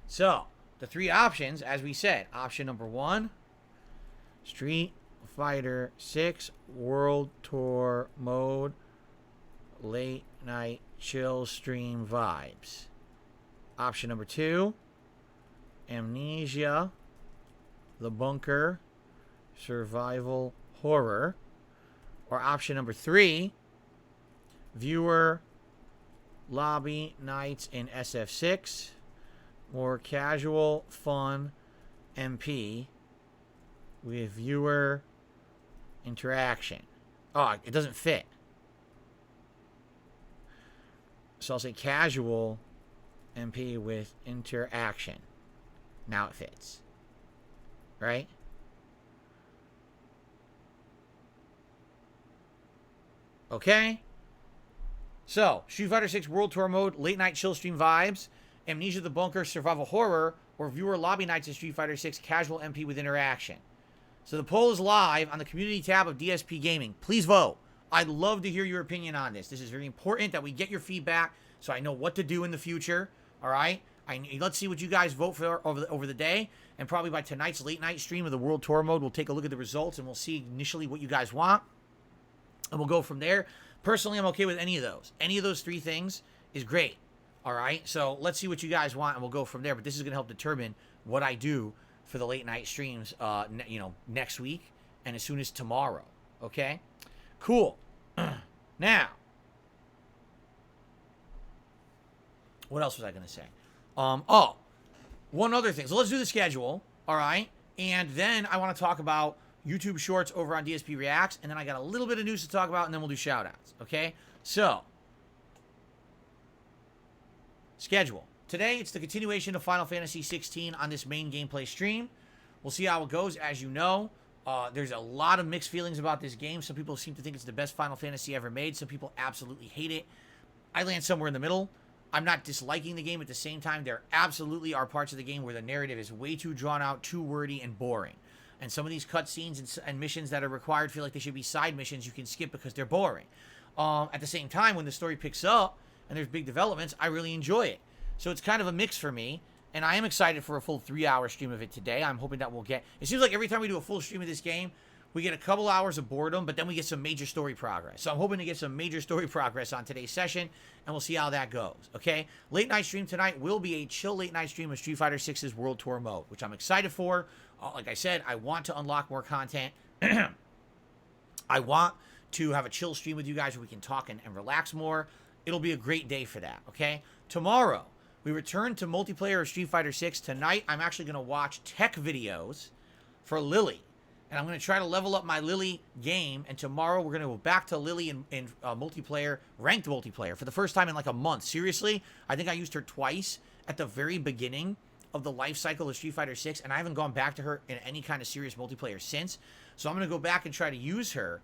So, the 3 options, as we said, option number 1, Street Fighter 6 World Tour mode, late night chill stream vibes. Option number 2, Amnesia the Bunker survival horror. Or option number 3, viewer lobby nights in SF6, more casual fun MP with viewer interaction. Oh, it doesn't fit. So I'll say casual MP with interaction. Now it fits. Right? Okay. So, Street Fighter 6 World Tour mode, late night chill stream vibes, Amnesia the Bunker survival horror, or viewer lobby nights in Street Fighter 6 casual MP with interaction. So the poll is live on the community tab of DSP Gaming. Please vote. I'd love to hear your opinion on this. This is very important that we get your feedback so I know what to do in the future. All right? Let's see what you guys vote for over the day, and probably by tonight's late night stream of the World Tour mode, we'll take a look at the results and we'll see initially what you guys want, and we'll go from there. Personally, I'm okay with any of those. Any of those 3 things is great. All right, so let's see what you guys want, and we'll go from there. But this is going to help determine what I do for the late night streams, next week and as soon as tomorrow. Okay, cool. Now, what else was I going to say? One other thing. So let's do the schedule. All right, and then I want to talk about YouTube Shorts over on DSP Reacts, and then I got a little bit of news to talk about, and then we'll do shout-outs. Okay, so. Schedule. Today, it's the continuation of Final Fantasy 16 on this main gameplay stream. We'll see how it goes. As you know, there's a lot of mixed feelings about this game. Some people seem to think it's the best Final Fantasy ever made. Some people absolutely hate it. I land somewhere in the middle. I'm not disliking the game. At the same time, there absolutely are parts of the game where the narrative is way too drawn out, too wordy, and boring. And some of these cutscenes and missions that are required feel like they should be side missions you can skip because they're boring. At the same time, when the story picks up, and there's big developments, I really enjoy it. So it's kind of a mix for me, and I am excited for a full 3-hour stream of it today. I'm hoping that we'll get... It seems like every time we do a full stream of this game, we get a couple hours of boredom, but then we get some major story progress. So I'm hoping to get some major story progress on today's session, and we'll see how that goes, okay? Late night stream tonight will be a chill late night stream of Street Fighter 6's World Tour mode, which I'm excited for. Like I said, I want to unlock more content. I want to have a chill stream with you guys where we can talk and relax more. It'll be a great day for that, okay? Tomorrow, we return to multiplayer of Street Fighter 6. Tonight, I'm actually going to watch tech videos for Lily. And I'm going to try to level up my Lily game. And tomorrow, we're going to go back to Lily in multiplayer, ranked multiplayer, for the first time in like a month. Seriously, I think I used her twice at the very beginning of the life cycle of Street Fighter 6. And I haven't gone back to her in any kind of serious multiplayer since. So I'm going to go back and try to use her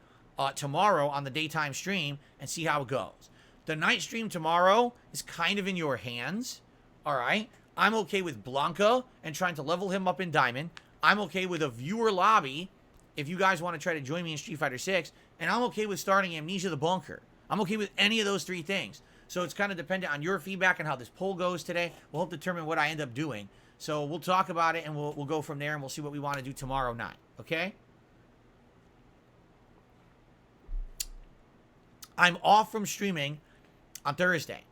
tomorrow on the daytime stream and see how it goes. The night stream tomorrow is kind of in your hands, all right? I'm okay with Blanca and trying to level him up in Diamond. I'm okay with a viewer lobby if you guys want to try to join me in Street Fighter 6. And I'm okay with starting Amnesia the Bunker. I'm okay with any of those 3 things. So it's kind of dependent on your feedback and how this poll goes today. We'll help determine what I end up doing. So we'll talk about it, and we'll go from there, and we'll see what we want to do tomorrow night, okay? I'm off from streaming on Thursday.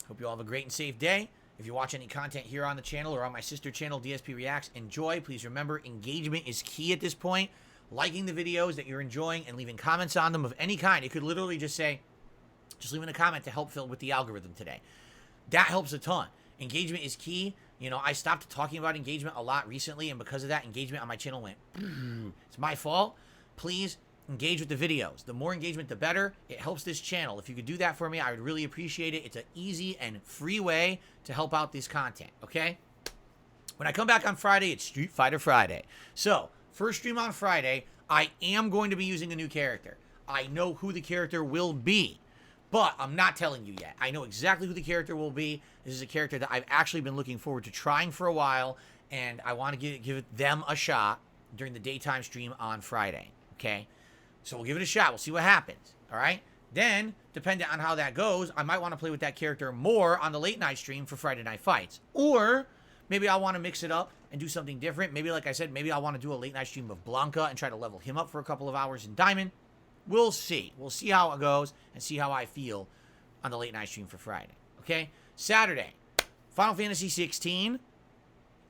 Hope you all have a great and safe day. If you watch any content here on the channel or on my sister channel, DSP Reacts, enjoy. Please remember, engagement is key at this point. Liking the videos that you're enjoying and leaving comments on them of any kind. It could literally just say, just leaving a comment to help fill with the algorithm today. That helps a ton. Engagement is key. You know, I stopped talking about engagement a lot recently, and because of that, engagement on my channel went, it's my fault. Please engage with the videos. The more engagement, the better. It helps this channel. If you could do that for me, I would really appreciate it. It's an easy and free way to help out this content, okay? When I come back on Friday, it's Street Fighter Friday. So, first stream on Friday, I am going to be using a new character. I know who the character will be, but I'm not telling you yet. I know exactly who the character will be. This is a character that I've actually been looking forward to trying for a while, and I want to give them a shot during the daytime stream on Friday, okay? So we'll give it a shot. We'll see what happens, all right? Then, depending on how that goes, I might want to play with that character more on the late night stream for Friday Night Fights. Or maybe I want to mix it up and do something different. Maybe, like I said, maybe I want to do a late night stream of Blanca and try to level him up for a couple of hours in Diamond. We'll see. We'll see how it goes and see how I feel on the late night stream for Friday, okay? Saturday, Final Fantasy 16,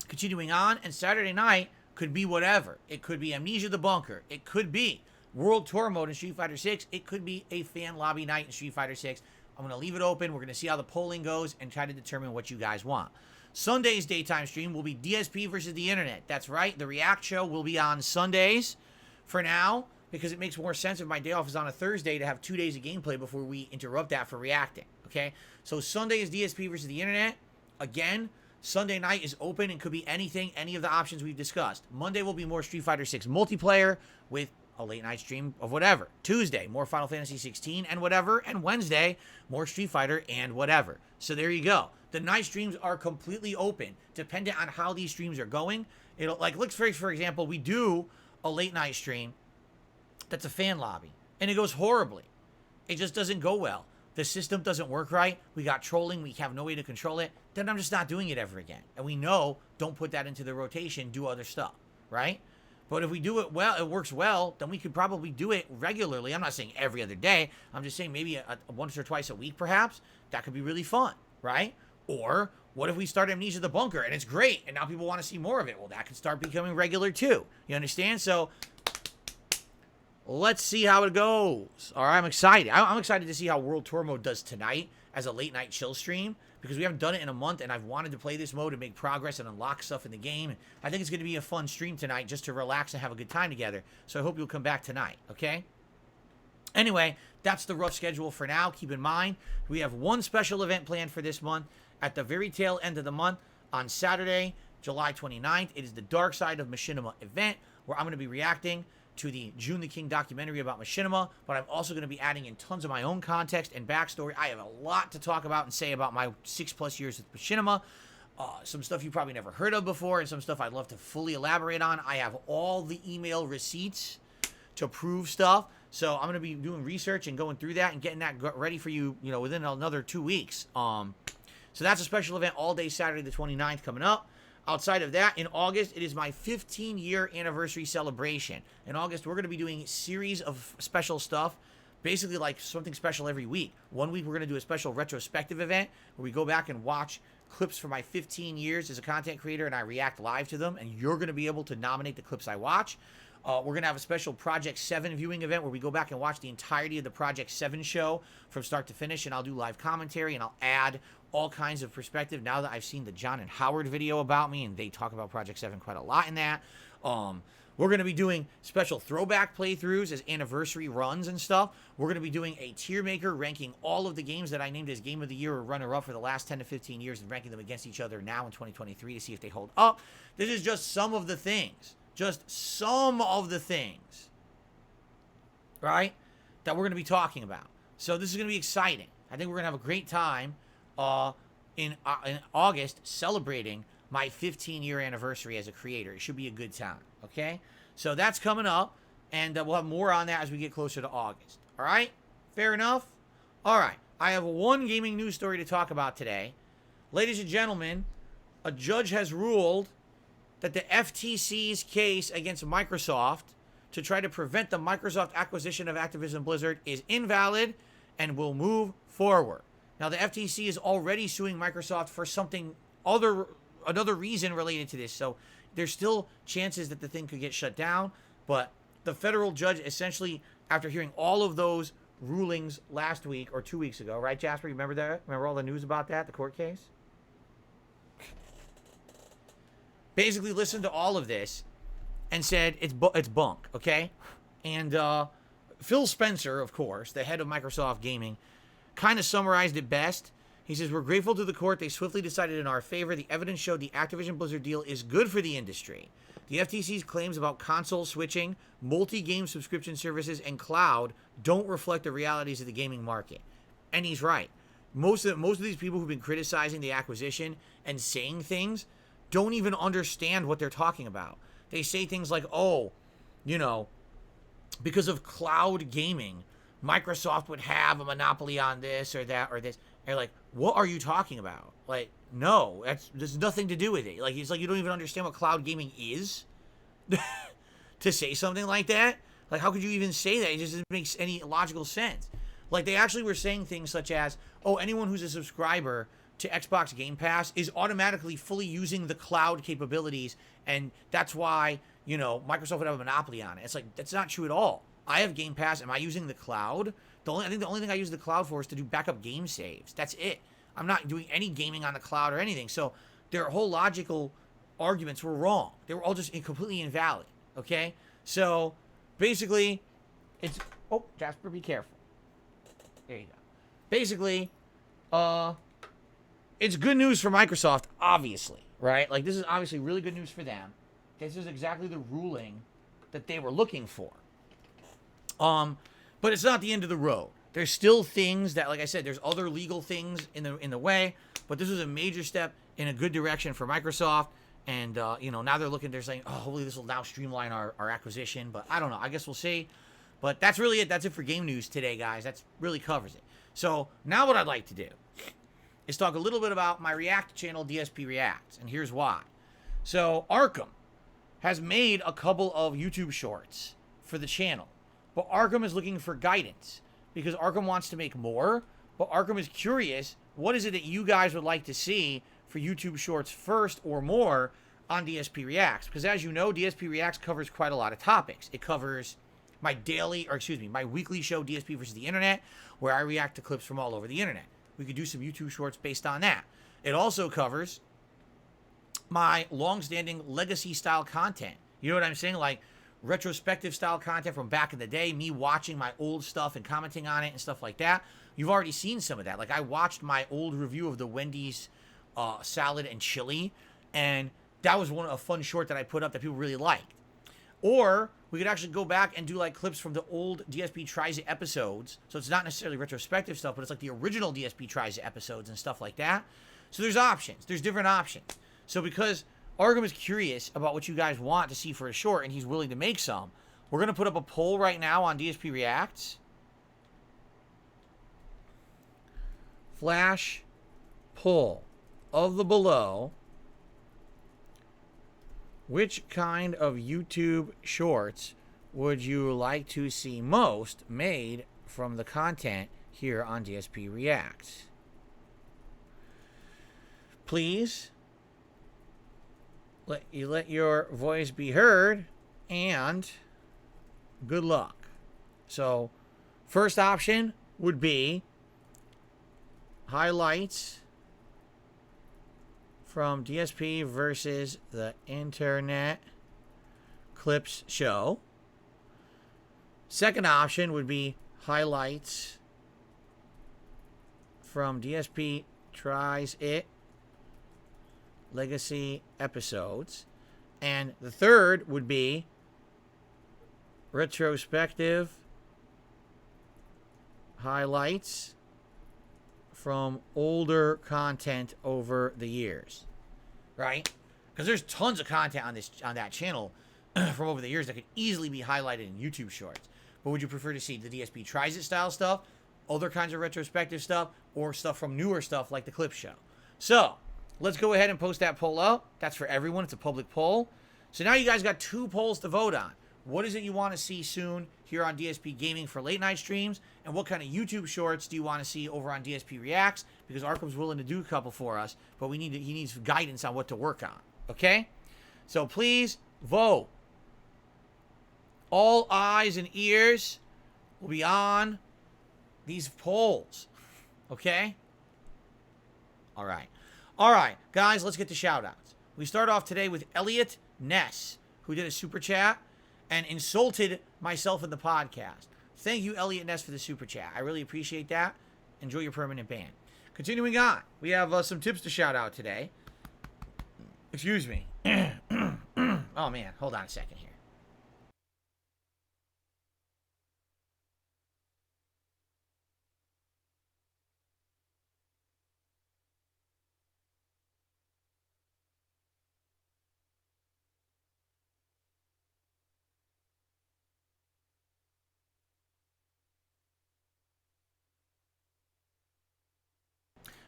continuing on, and Saturday night could be whatever. It could be Amnesia the Bunker. It could be World Tour mode in Street Fighter 6. It could be a fan lobby night in Street Fighter 6. I'm going to leave it open. We're going to see how the polling goes and try to determine what you guys want. Sunday's daytime stream will be DSP versus the internet. That's right. The React show will be on Sundays for now because it makes more sense if my day off is on a Thursday to have 2 days of gameplay before we interrupt that for reacting. Okay? So Sunday is DSP versus the internet. Again, Sunday night is open and could be anything, any of the options we've discussed. Monday will be more Street Fighter 6 multiplayer with a late night stream of whatever. Tuesday, more Final Fantasy 16 and whatever. And Wednesday, more Street Fighter and whatever. So there you go. The night streams are completely open, dependent on how these streams are going. It'll, like, let's for example, we do a late night stream that's a fan lobby, and it goes horribly. It just doesn't go well. the system doesn't work right, we got trolling, we have no way to control it, then I'm just not doing it ever again. And we know, don't put that into the rotation, do other stuff, right? But if we do it well, it works well, then we could probably do it regularly. I'm not saying every other day. I'm just saying maybe once or twice a week, perhaps. That could be really fun, right? Or what if we start Amnesia the Bunker and it's great and now people want to see more of it? Well, that could start becoming regular too. You understand? So let's see how it goes. All right, I'm excited. I'm excited to see how World Tour Mode does tonight as a late night chill stream, because we haven't done it in a month and I've wanted to play this mode and make progress and unlock stuff in the game. I think it's going to be a fun stream tonight just to relax and have a good time together. So I hope you'll come back tonight, okay? Anyway, that's the rough schedule for now. Keep in mind, we have one special event planned for this month at the very tail end of the month on Saturday, July 29th. It is the Dark Side of Machinima event where I'm going to be reacting to the June the King documentary about Machinima, but I'm also going to be adding in tons of my own context and backstory. I have a lot to talk about and say about my 6+ years with Machinima. Some stuff you probably never heard of before, and some stuff I'd love to fully elaborate on. I have all the email receipts to prove stuff, so I'm going to be doing research and going through that and getting that ready for you, you know, within another 2 weeks. So that's a special event all day Saturday the 29th coming up. Outside of that, in August, it is my 15-year anniversary celebration. In August, we're going to be doing a series of special stuff, basically like something special every week. One week, we're going to do a special retrospective event where we go back and watch clips for my 15 years as a content creator, and I react live to them, and you're going to be able to nominate the clips I watch. We're going to have a special Project 7 viewing event where we go back and watch the entirety of the Project 7 show from start to finish, and I'll do live commentary, and I'll add all kinds of perspective now that I've seen the John and Howard video about me, and they talk about Project 7 quite a lot in that. We're going to be doing special throwback playthroughs as anniversary runs and stuff. We're going to be doing a tier maker ranking all of the games that I named as Game of the Year or runner-up for the last 10 to 15 years and ranking them against each other now in 2023 to see if they hold up. This is just some of the things. Just some of the things, right, that we're going to be talking about. So this is going to be exciting. I think we're going to have a great time in August celebrating my 15-year anniversary as a creator. It should be a good time, okay? So that's coming up, and we'll have more on that as we get closer to August. All right? Fair enough? All right. I have one gaming news story to talk about today. Ladies and gentlemen, a judge has ruled that the FTC's case against Microsoft to try to prevent the Microsoft acquisition of Activision Blizzard is invalid and will move forward. Now, the FTC is already suing Microsoft for another reason related to this, so there's still chances that the thing could get shut down, but the federal judge essentially, after hearing all of those rulings last week or 2 weeks ago, right, Jasper? You remember that? Remember all the news about that, the court case? Basically listened to all of this and said it's bunk, okay? And Phil Spencer, of course, the head of Microsoft Gaming, kind of summarized it best. He says, "We're grateful to the court. They swiftly decided in our favor. The evidence showed the Activision Blizzard deal is good for the industry. The FTC's claims about console switching, multi-game subscription services, and cloud don't reflect the realities of the gaming market." And he's right. Most of these people who've been criticizing the acquisition and saying things don't even understand what they're talking about. They say things like, oh, you know, because of cloud gaming, Microsoft would have a monopoly on this or that or this. And you're like, what are you talking about? Like, no, there's nothing to do with it. Like, it's like you don't even understand what cloud gaming is to say something like that. Like, how could you even say that? It just doesn't make any logical sense. Like, they actually were saying things such as, oh, anyone who's a subscriber to Xbox Game Pass is automatically fully using the cloud capabilities, and that's why, you know, Microsoft would have a monopoly on it. It's like, that's not true at all. I have Game Pass. Am I using the cloud? I think the only thing I use the cloud for is to do backup game saves. That's it. I'm not doing any gaming on the cloud or anything. So their whole logical arguments were wrong. They were all just completely invalid, okay? So basically, it's... Oh, Jasper, be careful. There you go. Basically, it's good news for Microsoft, obviously, right? Like, this is obviously really good news for them. This is exactly the ruling that they were looking for. But it's not the end of the road. There's still things that, like I said, there's other legal things in the way, but this was a major step in a good direction for Microsoft. And, you know, now they're saying, oh, hopefully this will now streamline our acquisition. But I don't know. I guess we'll see. But that's really it. That's it for game news today, guys. That really covers it. So now what I'd like to do is talk a little bit about my React channel, DSP Reacts, and here's why. So Arkham has made a couple of YouTube shorts for the channel, but Arkham is looking for guidance because Arkham wants to make more, but Arkham is curious, what is it that you guys would like to see for YouTube shorts first or more on DSP Reacts? Because as you know, DSP Reacts covers quite a lot of topics. It covers my weekly show, DSP versus the Internet, where I react to clips from all over the Internet. We could do some YouTube shorts based on that. It also covers my long-standing legacy-style content. You know what I'm saying? Like retrospective-style content from back in the day, me watching my old stuff and commenting on it and stuff like that. You've already seen some of that. Like I watched my old review of the Wendy's salad and chili, and that was a fun short that I put up that people really liked. Or we could actually go back and do like clips from the old DSP Tries It episodes. So it's not necessarily retrospective stuff, but it's like the original DSP Tries It episodes and stuff like that. So there's options. There's different options. So because Arkham is curious about what you guys want to see for a short and he's willing to make some, we're going to put up a poll right now on DSP Reacts. Flash poll of the below. Which kind of YouTube shorts would you like to see most made from the content here on DSP Reacts? Please let your voice be heard, and good luck. So, first option would be highlights from DSP versus the Internet clips show. Second option would be highlights from DSP Tries It legacy episodes. And the third would be retrospective highlights from older content over the years, right? Because there's tons of content on that channel from over the years that could easily be highlighted in YouTube shorts. But would you prefer to see the DSP Tries It style stuff, other kinds of retrospective stuff, or stuff from newer stuff like the clip show? So let's go ahead and post that poll up. That's for everyone. It's a public poll. So now you guys got 2 polls to vote on. What is it you want to see soon here on DSP Gaming for late night streams? And what kind of YouTube shorts do you want to see over on DSP Reacts? Because Arkham's willing to do a couple for us, but he needs guidance on what to work on. Okay? So please vote. All eyes and ears will be on these polls. Okay? All right. All right, guys, let's get to shout-outs. We start off today with Elliot Ness, who did a super chat and insulted myself in the podcast. Thank you, Elliot Ness, for the super chat. I really appreciate that. Enjoy your permanent ban. Continuing on, we have some tips to shout out today. Excuse me. Oh, man. Hold on a second here.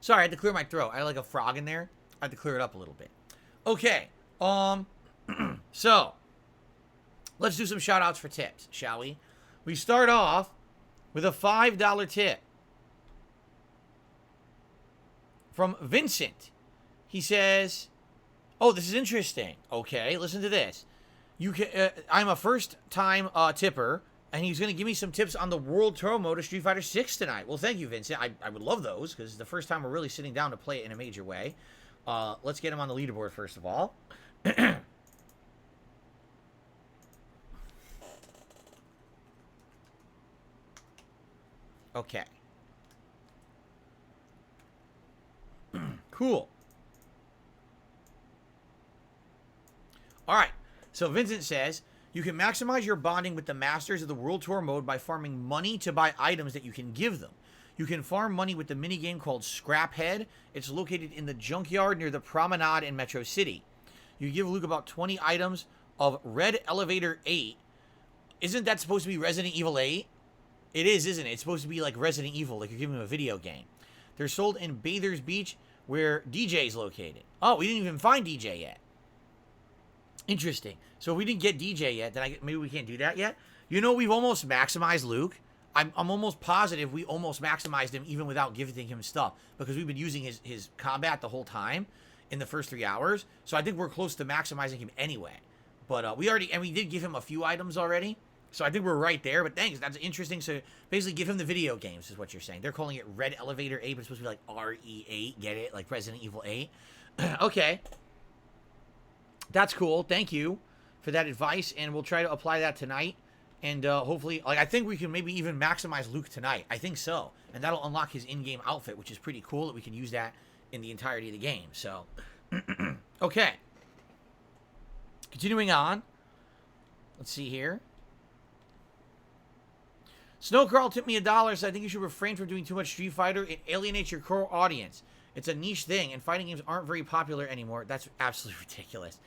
Sorry, I had to clear my throat. I had like a frog in there. I had to clear it up a little bit. Okay. So, let's do some shout outs for tips, shall we? We start off with a $5 tip from Vincent. He says, oh, this is interesting. Okay, listen to this. I'm a first-time tipper, and he's going to give me some tips on the World Tour mode of Street Fighter 6 tonight. Well, thank you, Vincent. I would love those, because it's the first time we're really sitting down to play it in a major way. Let's get him on the leaderboard, first of all. Okay. Cool. All right. So Vincent says, you can maximize your bonding with the masters of the World Tour mode by farming money to buy items that you can give them. You can farm money with the minigame called Scraphead. It's located in the junkyard near the Promenade in Metro City. You give Luke about 20 items of Red Elevator 8. Isn't that supposed to be Resident Evil 8? It is, isn't it? It's supposed to be like Resident Evil, like you're giving them a video game. They're sold in Bathurst Beach, where DJ is located. Oh, we didn't even find DJ yet. Interesting. So if we didn't get DJ yet, then maybe we can't do that yet. You know, we've almost maximized Luke. I'm almost positive we almost maximized him even without giving him stuff, because we've been using his combat the whole time in the first 3 hours. So I think we're close to maximizing him anyway. But we did give him a few items already. So I think we're right there. But thanks, that's interesting. So basically give him the video games is what you're saying. They're calling it Red Elevator 8, but it's supposed to be like RE8. Get it? Like Resident Evil 8. Okay. That's cool. Thank you for that advice. And we'll try to apply that tonight. And hopefully, like, I think we can maybe even maximize Luke tonight. I think so. And that'll unlock his in-game outfit, which is pretty cool that we can use that in the entirety of the game. So, okay. Continuing on. Let's see here. Snowcrawl tipped me $1, so I think you should refrain from doing too much Street Fighter. It alienates your core audience. It's a niche thing, and fighting games aren't very popular anymore. That's absolutely ridiculous.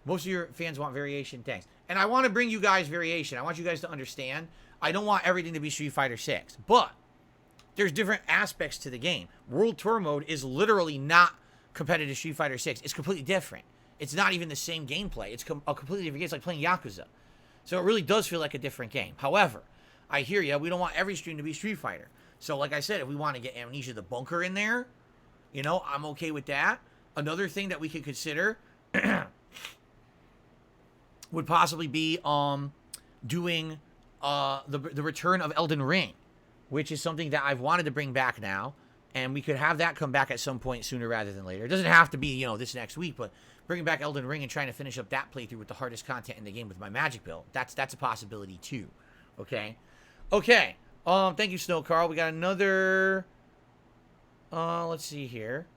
Most of your fans want variation. Thanks. And I want to bring you guys variation. I want you guys to understand. I don't want everything to be Street Fighter 6. But there's different aspects to the game. World Tour Mode is literally not competitive Street Fighter 6. It's completely different. It's not even the same gameplay. It's a completely different game. It's like playing Yakuza. So it really does feel like a different game. However, I hear you. We don't want every stream to be Street Fighter. So like I said, if we want to get Amnesia the Bunker in there, you know, I'm okay with that. Another thing that we could consider would possibly be doing the return of Elden Ring, which is something that I've wanted to bring back now, and we could have that come back at some point sooner rather than later. It doesn't have to be, you know, this next week, but bringing back Elden Ring and trying to finish up that playthrough with the hardest content in the game with my magic build. That's a possibility too. Okay. Thank you, Snow Carl. We got another. Let's see here.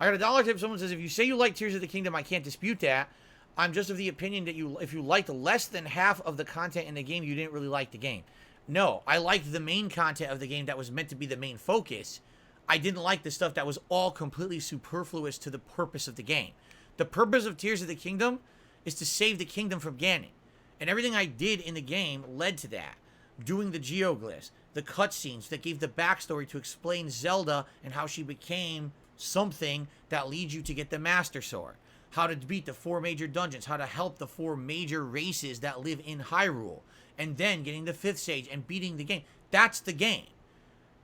I got $1 tip. Someone says, if you say you like Tears of the Kingdom, I can't dispute that. I'm just of the opinion that if you liked less than half of the content in the game, you didn't really like the game. No, I liked the main content of the game that was meant to be the main focus. I didn't like the stuff that was all completely superfluous to the purpose of the game. The purpose of Tears of the Kingdom is to save the kingdom from Ganon. And everything I did in the game led to that. Doing the geoglyphs, the cutscenes that gave the backstory to explain Zelda and how she became something that leads you to get the Master Sword. How to beat the 4 major dungeons. How to help the 4 major races that live in Hyrule. And then getting the 5th stage and beating the game. That's the game.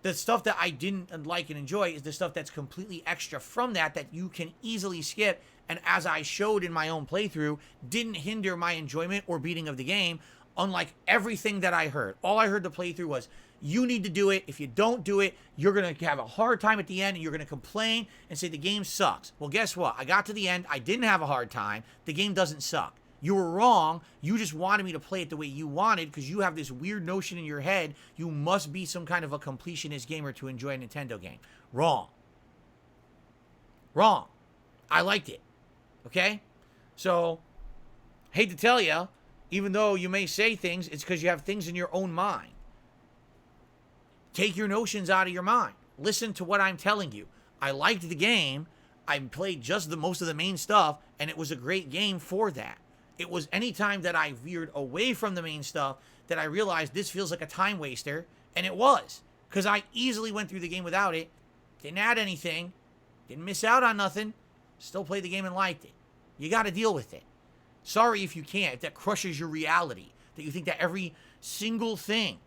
The stuff that I didn't like and enjoy is the stuff that's completely extra from that you can easily skip. And as I showed in my own playthrough, didn't hinder my enjoyment or beating of the game, unlike everything that I heard. All I heard the playthrough was, you need to do it. If you don't do it, you're going to have a hard time at the end, and you're going to complain and say the game sucks. Well, guess what? I got to the end. I didn't have a hard time. The game doesn't suck. You were wrong. You just wanted me to play it the way you wanted because you have this weird notion in your head you must be some kind of a completionist gamer to enjoy a Nintendo game. Wrong. Wrong. I liked it. Okay? So, hate to tell you, even though you may say things, it's because you have things in your own mind. Take your notions out of your mind. Listen to what I'm telling you. I liked the game. I played just most of the main stuff, and it was a great game for that. It was any time that I veered away from the main stuff that I realized this feels like a time waster, and it was. Because I easily went through the game without it. Didn't add anything. Didn't miss out on nothing. Still played the game and liked it. You got to deal with it. Sorry if you can't, if that crushes your reality. That you think that every single thing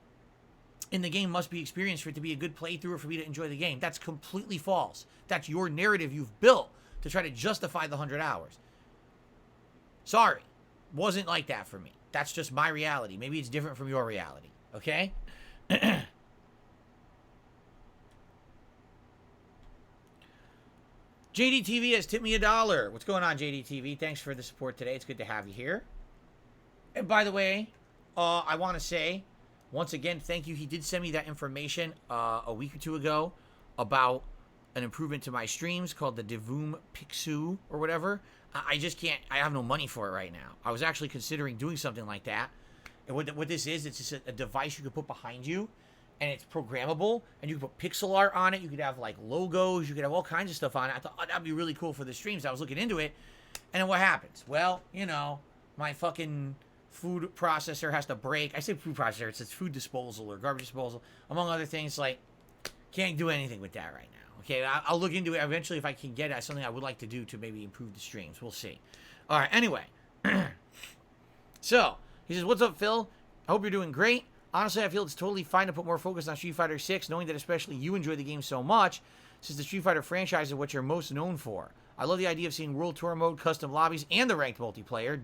in the game must be experienced for it to be a good playthrough or for me to enjoy the game. That's completely false. That's your narrative you've built to try to justify the 100 hours. Sorry. Wasn't like that for me. That's just my reality. Maybe it's different from your reality. Okay? JDTV has tipped me $1. What's going on, JDTV? Thanks for the support today. It's good to have you here. And by the way, I want to say, once again, thank you. He did send me that information a week or two ago about an improvement to my streams called the Devoom Pixu or whatever. I just can't. I have no money for it right now. I was actually considering doing something like that. And what this is, it's just a device you can put behind you, and it's programmable, and you can put pixel art on it. You could have, like, logos. You could have all kinds of stuff on it. I thought, oh, that'd be really cool for the streams. I was looking into it, and then what happens? Well, you know, my fucking food processor has to break. I say food processor, it's food disposal or garbage disposal, among other things. Like, can't do anything with that right now. Okay, I'll look into it eventually if I can get it. That's something I would like to do to maybe improve the streams. We'll see. All right, anyway. So, he says, what's up, Phil? I hope you're doing great. Honestly, I feel it's totally fine to put more focus on Street Fighter 6, knowing that especially you enjoy the game so much, since the Street Fighter franchise is what you're most known for. I love the idea of seeing World Tour mode, custom lobbies, and the ranked multiplayer.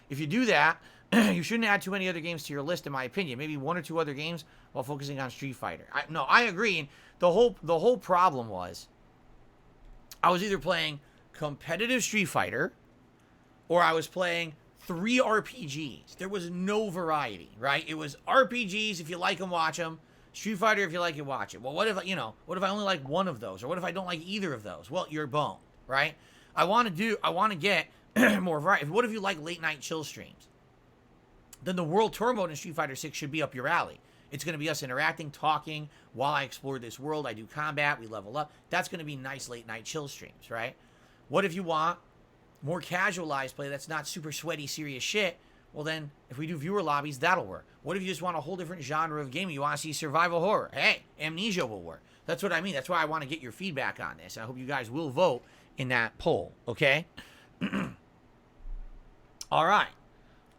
If you do that, you shouldn't add too many other games to your list, in my opinion. Maybe one or two other games while focusing on Street Fighter. I agree. And the whole problem was I was either playing competitive Street Fighter or I was playing 3 RPGs. There was no variety, right? It was RPGs, if you like them, watch them. Street Fighter, if you like it, watch it. Well, what if I only like one of those? Or what if I don't like either of those? Well, you're boned, right? I want to get more variety. What if you like late night chill streams? Then the World Tour mode in Street Fighter 6 should be up your alley. It's going to be us interacting, talking while I explore this world. I do combat, we level up. That's going to be nice late night chill streams, right? What if you want more casualized play that's not super sweaty, serious shit? Well, then, if we do viewer lobbies, that'll work. What if you just want a whole different genre of gaming? You want to see survival horror? Hey, Amnesia will work. That's what I mean. That's why I want to get your feedback on this. I hope you guys will vote in that poll, okay? All right.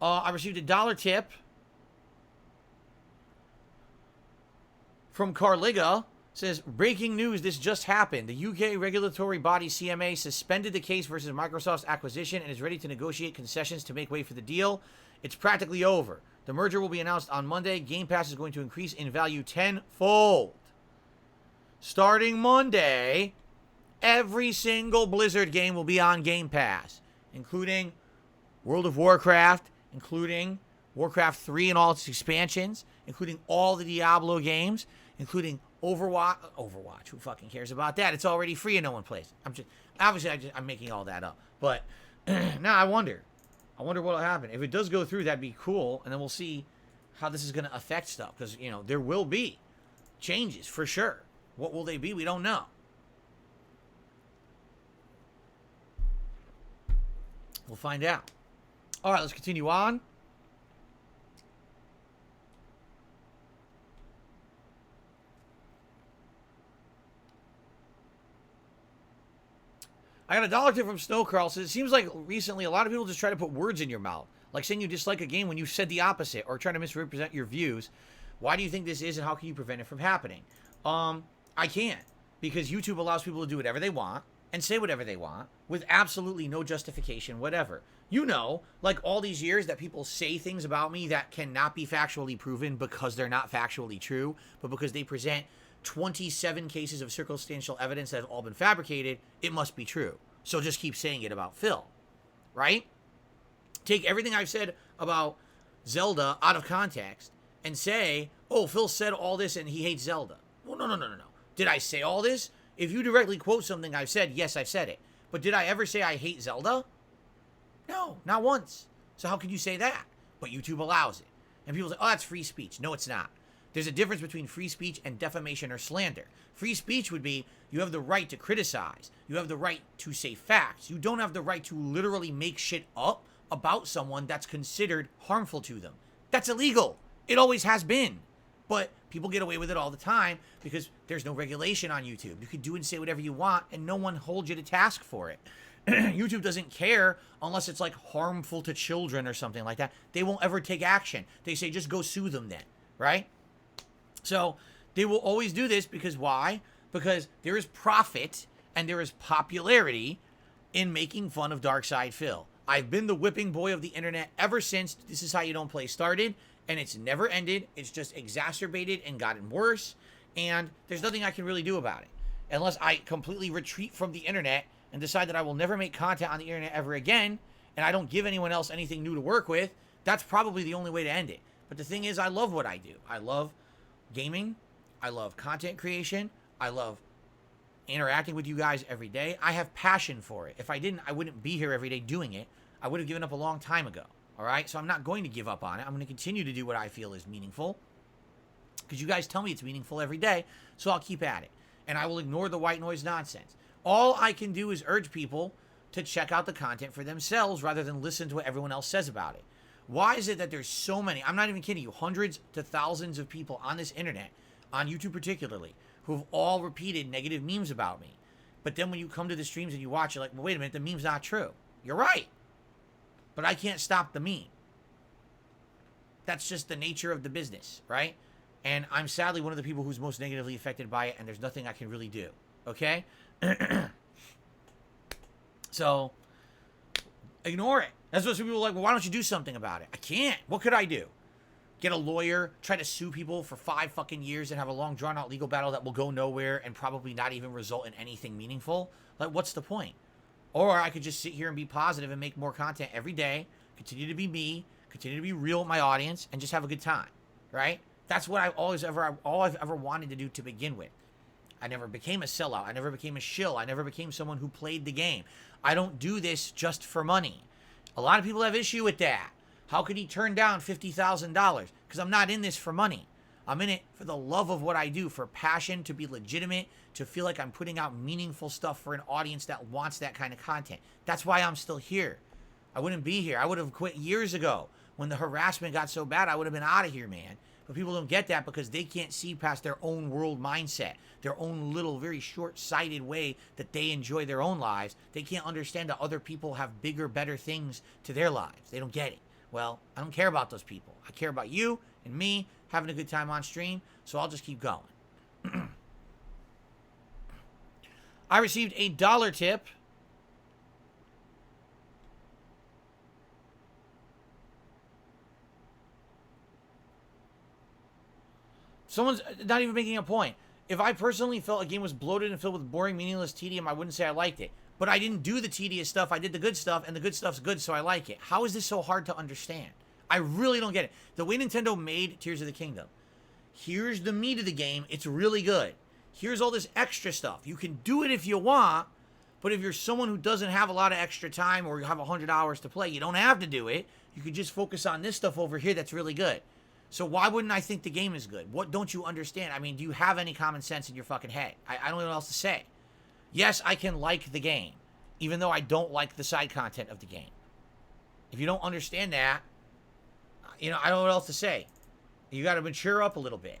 I received a $1 tip from Carliga. Says, breaking news, this just happened. The UK regulatory body CMA suspended the case versus Microsoft's acquisition and is ready to negotiate concessions to make way for the deal. It's practically over. The merger will be announced on Monday. Game Pass is going to increase in value tenfold. Starting Monday, every single Blizzard game will be on Game Pass, including World of Warcraft, including Warcraft 3 and all its expansions, including all the Diablo games, including Overwatch. Who fucking cares about that? It's already free and no one plays. I'm making all that up. But now I wonder what'll happen. If it does go through, that'd be cool, and then we'll see how this is going to affect stuff, because there will be changes for sure. What will they be? We don't know. We'll find out. All right, let's continue on. I got a $1 tip from Snowcrawl. Says, it seems like recently a lot of people just try to put words in your mouth, like saying you dislike a game when you said the opposite, or trying to misrepresent your views. Why do you think this is, and how can you prevent it from happening? I can't, because YouTube allows people to do whatever they want and say whatever they want with absolutely no justification whatever. Like all these years that people say things about me that cannot be factually proven because they're not factually true, but because they present 27 cases of circumstantial evidence that have all been fabricated, it must be true. So just keep saying it about Phil, right? Take everything I've said about Zelda out of context and say, oh, Phil said all this and he hates Zelda. Well, no. Did I say all this? If you directly quote something I've said, yes, I've said it. But did I ever say I hate Zelda? No, not once. So how could you say that? But YouTube allows it. And people say, oh, that's free speech. No, it's not. There's a difference between free speech and defamation or slander. Free speech would be you have the right to criticize. You have the right to say facts. You don't have the right to literally make shit up about someone that's considered harmful to them. That's illegal. It always has been. But people get away with it all the time because there's no regulation on YouTube. You can do and say whatever you want and no one holds you to task for it. YouTube doesn't care unless it's like harmful to children or something like that. They won't ever take action. They say just go sue them then, right? So they will always do this because why? Because there is profit and there is popularity in making fun of Darkside Phil. I've been the whipping boy of the internet ever since This Is How You Don't Play started, and it's never ended. It's just exacerbated and gotten worse, and there's nothing I can really do about it. Unless I completely retreat from the internet and decide that I will never make content on the internet ever again, and I don't give anyone else anything new to work with, that's probably the only way to end it. But the thing is, I love what I do. I love gaming. I love content creation. I love interacting with you guys every day. I have passion for it. If I didn't, I wouldn't be here every day doing it. I would have given up a long time ago. All right? So I'm not going to give up on it. I'm going to continue to do what I feel is meaningful because you guys tell me it's meaningful every day, so I'll keep at it. And I will ignore the white noise nonsense. All I can do is urge people to check out the content for themselves rather than listen to what everyone else says about it. Why is it that there's so many, I'm not even kidding you, hundreds to thousands of people on this internet, on YouTube particularly, who have all repeated negative memes about me? But then when you come to the streams and you watch, you're like, well, wait a minute, the meme's not true. You're right. But I can't stop the meme. That's just the nature of the business, right? And I'm sadly one of the people who's most negatively affected by it, and there's nothing I can really do, okay? So, ignore it. That's what some people are like, well, why don't you do something about it? I can't. What could I do? Get a lawyer, try to sue people for 5 fucking years and have a long drawn-out legal battle that will go nowhere and probably not even result in anything meaningful? Like, what's the point? Or I could just sit here and be positive and make more content every day, continue to be me, continue to be real with my audience, and just have a good time, right? That's what all I've ever wanted to do to begin with. I never became a sellout. I never became a shill. I never became someone who played the game. I don't do this just for money. A lot of people have issue with that. How could he turn down $50,000? Because I'm not in this for money. I'm in it for the love of what I do, for passion, to be legitimate, to feel like I'm putting out meaningful stuff for an audience that wants that kind of content. That's why I'm still here. I wouldn't be here. I would have quit years ago. When the harassment got so bad, I would have been out of here, man. But people don't get that because they can't see past their own world mindset, their own little, very short-sighted way that they enjoy their own lives. They can't understand that other people have bigger, better things to their lives. They don't get it. Well, I don't care about those people. I care about you and me having a good time on stream, so I'll just keep going. I received a $1 tip. Someone's not even making a point. If I personally felt a game was bloated and filled with boring, meaningless tedium, I wouldn't say I liked it. But I didn't do the tedious stuff. I did the good stuff, and the good stuff's good, so I like it. How is this so hard to understand? I really don't get it. The way Nintendo made Tears of the Kingdom. Here's the meat of the game. It's really good. Here's all this extra stuff. You can do it if you want, but if you're someone who doesn't have a lot of extra time or you have 100 hours to play, you don't have to do it. You could just focus on this stuff over here that's really good. So why wouldn't I think the game is good? What don't you understand? I mean, do you have any common sense in your fucking head? I don't know what else to say. Yes, I can like the game, even though I don't like the side content of the game. If you don't understand that, I don't know what else to say. You got to mature up a little bit.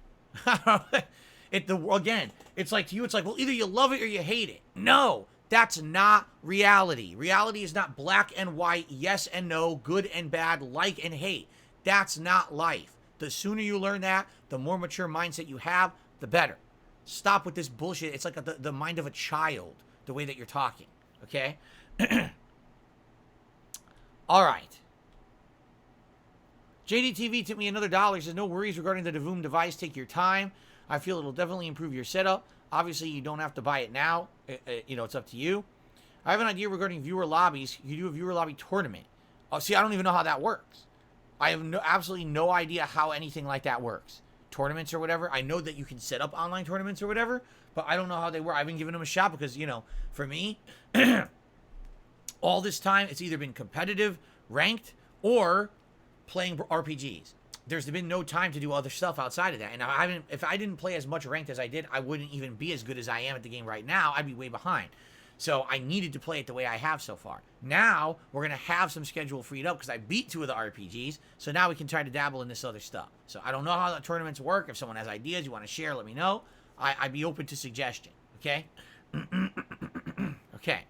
Again, it's like to you, it's like, well, either you love it or you hate it. No, that's not reality. Reality is not black and white, yes and no, good and bad, like and hate. That's not life. The sooner you learn that, the more mature mindset you have, the better. Stop with this bullshit. It's like the mind of a child, the way that you're talking. Okay? All right. JDTV tipped me another $1. He says, no worries regarding the Davoom device. Take your time. I feel it'll definitely improve your setup. Obviously, you don't have to buy it now. It's up to you. I have an idea regarding viewer lobbies. You do a viewer lobby tournament. See, I don't even know how that works. I have absolutely no idea how anything like that works. Tournaments or whatever. I know that you can set up online tournaments or whatever, but I don't know how they work. I haven't given them a shot because, for me, all this time, it's either been competitive, ranked, or playing RPGs. There's been no time to do other stuff outside of that. And if I didn't play as much ranked as I did, I wouldn't even be as good as I am at the game right now. I'd be way behind. So I needed to play it the way I have so far. Now, we're going to have some schedule freed up because I beat 2 of the RPGs. So now we can try to dabble in this other stuff. So I don't know how the tournaments work. If someone has ideas you want to share, let me know. I'd be open to suggestion. Okay? Okay.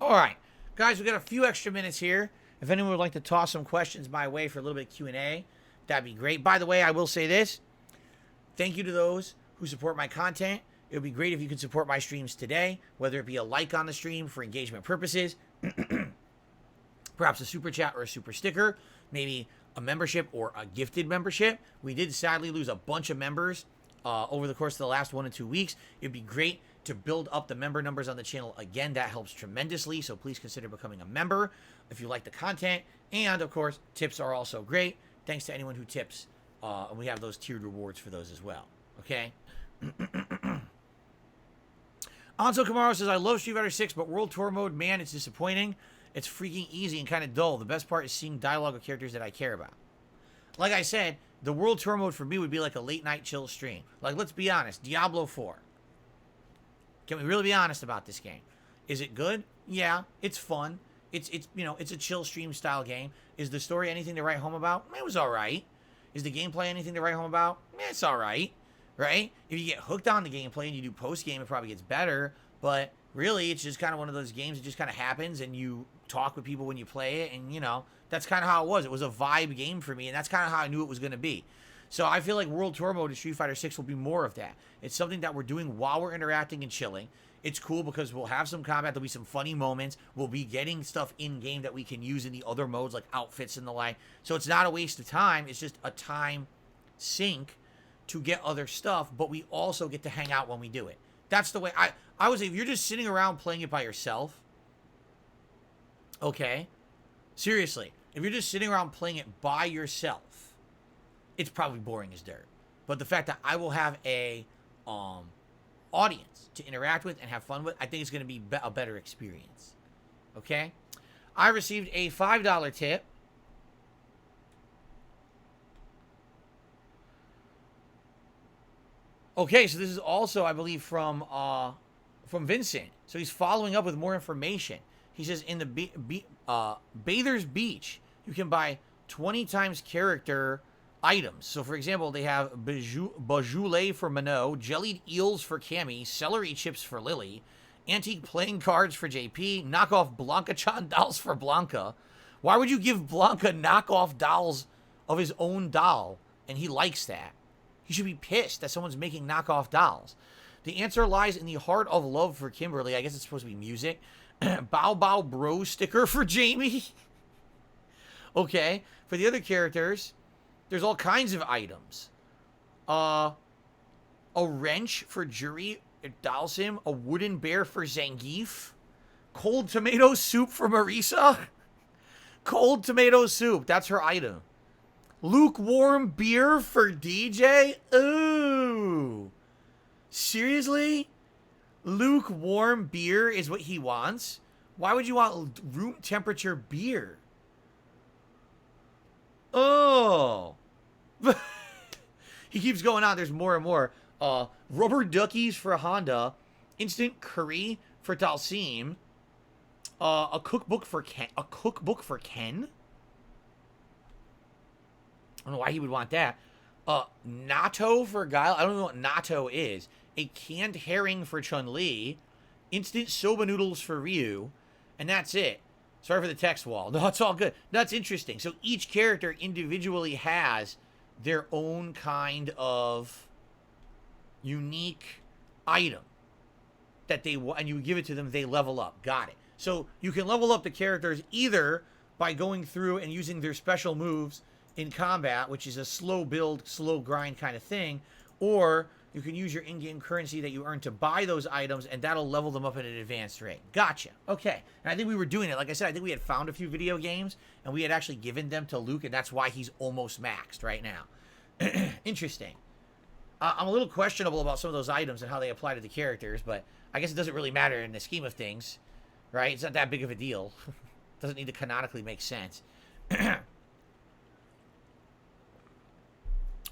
All right. Guys, we got a few extra minutes here. If anyone would like to toss some questions my way for a little bit of Q&A, that'd be great. By the way, I will say this. Thank you to those who support my content. It would be great if you could support my streams today, whether it be a like on the stream for engagement purposes, perhaps a super chat or a super sticker, maybe a membership or a gifted membership. We did sadly lose a bunch of members over the course of the last 1 to 2 weeks. It'd be great to build up the member numbers on the channel again. That helps tremendously, so please consider becoming a member if you like the content. And, of course, tips are also great. Thanks to anyone who tips. And we have those tiered rewards for those as well. Okay? Anzo Camaro says, I love Street Fighter 6, but World Tour mode, man, it's disappointing. It's freaking easy and kind of dull. The best part is seeing dialogue of characters that I care about. Like I said, the World Tour mode for me would be like a late night chill stream. Like, let's be honest, Diablo 4. Can we really be honest about this game? Is it good? Yeah, it's fun. It's it's a chill stream style game. Is the story anything to write home about? It was all right. Is the gameplay anything to write home about? It's all right, right? If you get hooked on the gameplay and you do post game, it probably gets better. But really, it's just kind of one of those games that just kind of happens, and you talk with people when you play it, and that's kind of how it was. It was a vibe game for me, and that's kind of how I knew it was going to be. So I feel like World Tour mode in Street Fighter 6 will be more of that. It's something that we're doing while we're interacting and chilling. It's cool because we'll have some combat. There'll be some funny moments. We'll be getting stuff in-game that we can use in the other modes, like outfits and the like. So it's not a waste of time. It's just a time sink to get other stuff, but we also get to hang out when we do it. That's the way I would say, if you're just sitting around playing it by yourself, okay? Seriously, if you're just sitting around playing it by yourself, it's probably boring as dirt. But the fact that I will have a audience to interact with and have fun with, I think it's going to be a better experience. Okay? I received a $5 tip. Okay, so this is also, I believe, from Vincent. So he's following up with more information. He says, in the Bather's Beach, you can buy 20 times character items. So, for example, they have Beaujolais for Minot, jellied eels for Cammy, celery chips for Lily, antique playing cards for JP, knockoff Blanca-chan dolls for Blanca. Why would you give Blanca knockoff dolls of his own doll? And he likes that. He should be pissed that someone's making knockoff dolls. The answer lies in the heart of love for Kimberly. I guess it's supposed to be music. Bow Bow Bro sticker for Jamie. Okay. For the other characters, there's all kinds of items. A wrench for Jury Dalsim. A wooden bear for Zangief. Cold tomato soup for Marisa. Cold tomato soup. That's her item. Lukewarm beer for DJ? Ooh. Seriously? Lukewarm beer is what he wants? Why would you want room temperature beer? Oh. He keeps going on. There's more and more. Rubber duckies for Honda. Instant curry for Dalsim. A cookbook for Ken. A cookbook for Ken? I don't know why he would want that. Natto for Guile. I don't know what natto is. A canned herring for Chun-Li. Instant soba noodles for Ryu. And that's it. Sorry for the text wall. No, it's all good. That's interesting. So each character individually has their own kind of unique item that they want, and you give it to them, they level up. Got it. So you can level up the characters either by going through and using their special moves in combat, which is a slow build, slow grind kind of thing, or you can use your in-game currency that you earn to buy those items, and that'll level them up at an advanced rate. Gotcha. Okay. And I think we were doing it. Like I said, I think we had found a few video games, and we had actually given them to Luke, and that's why he's almost maxed right now. Interesting. I'm a little questionable about some of those items and how they apply to the characters, but I guess it doesn't really matter in the scheme of things, right? It's not that big of a deal. Doesn't need to canonically make sense.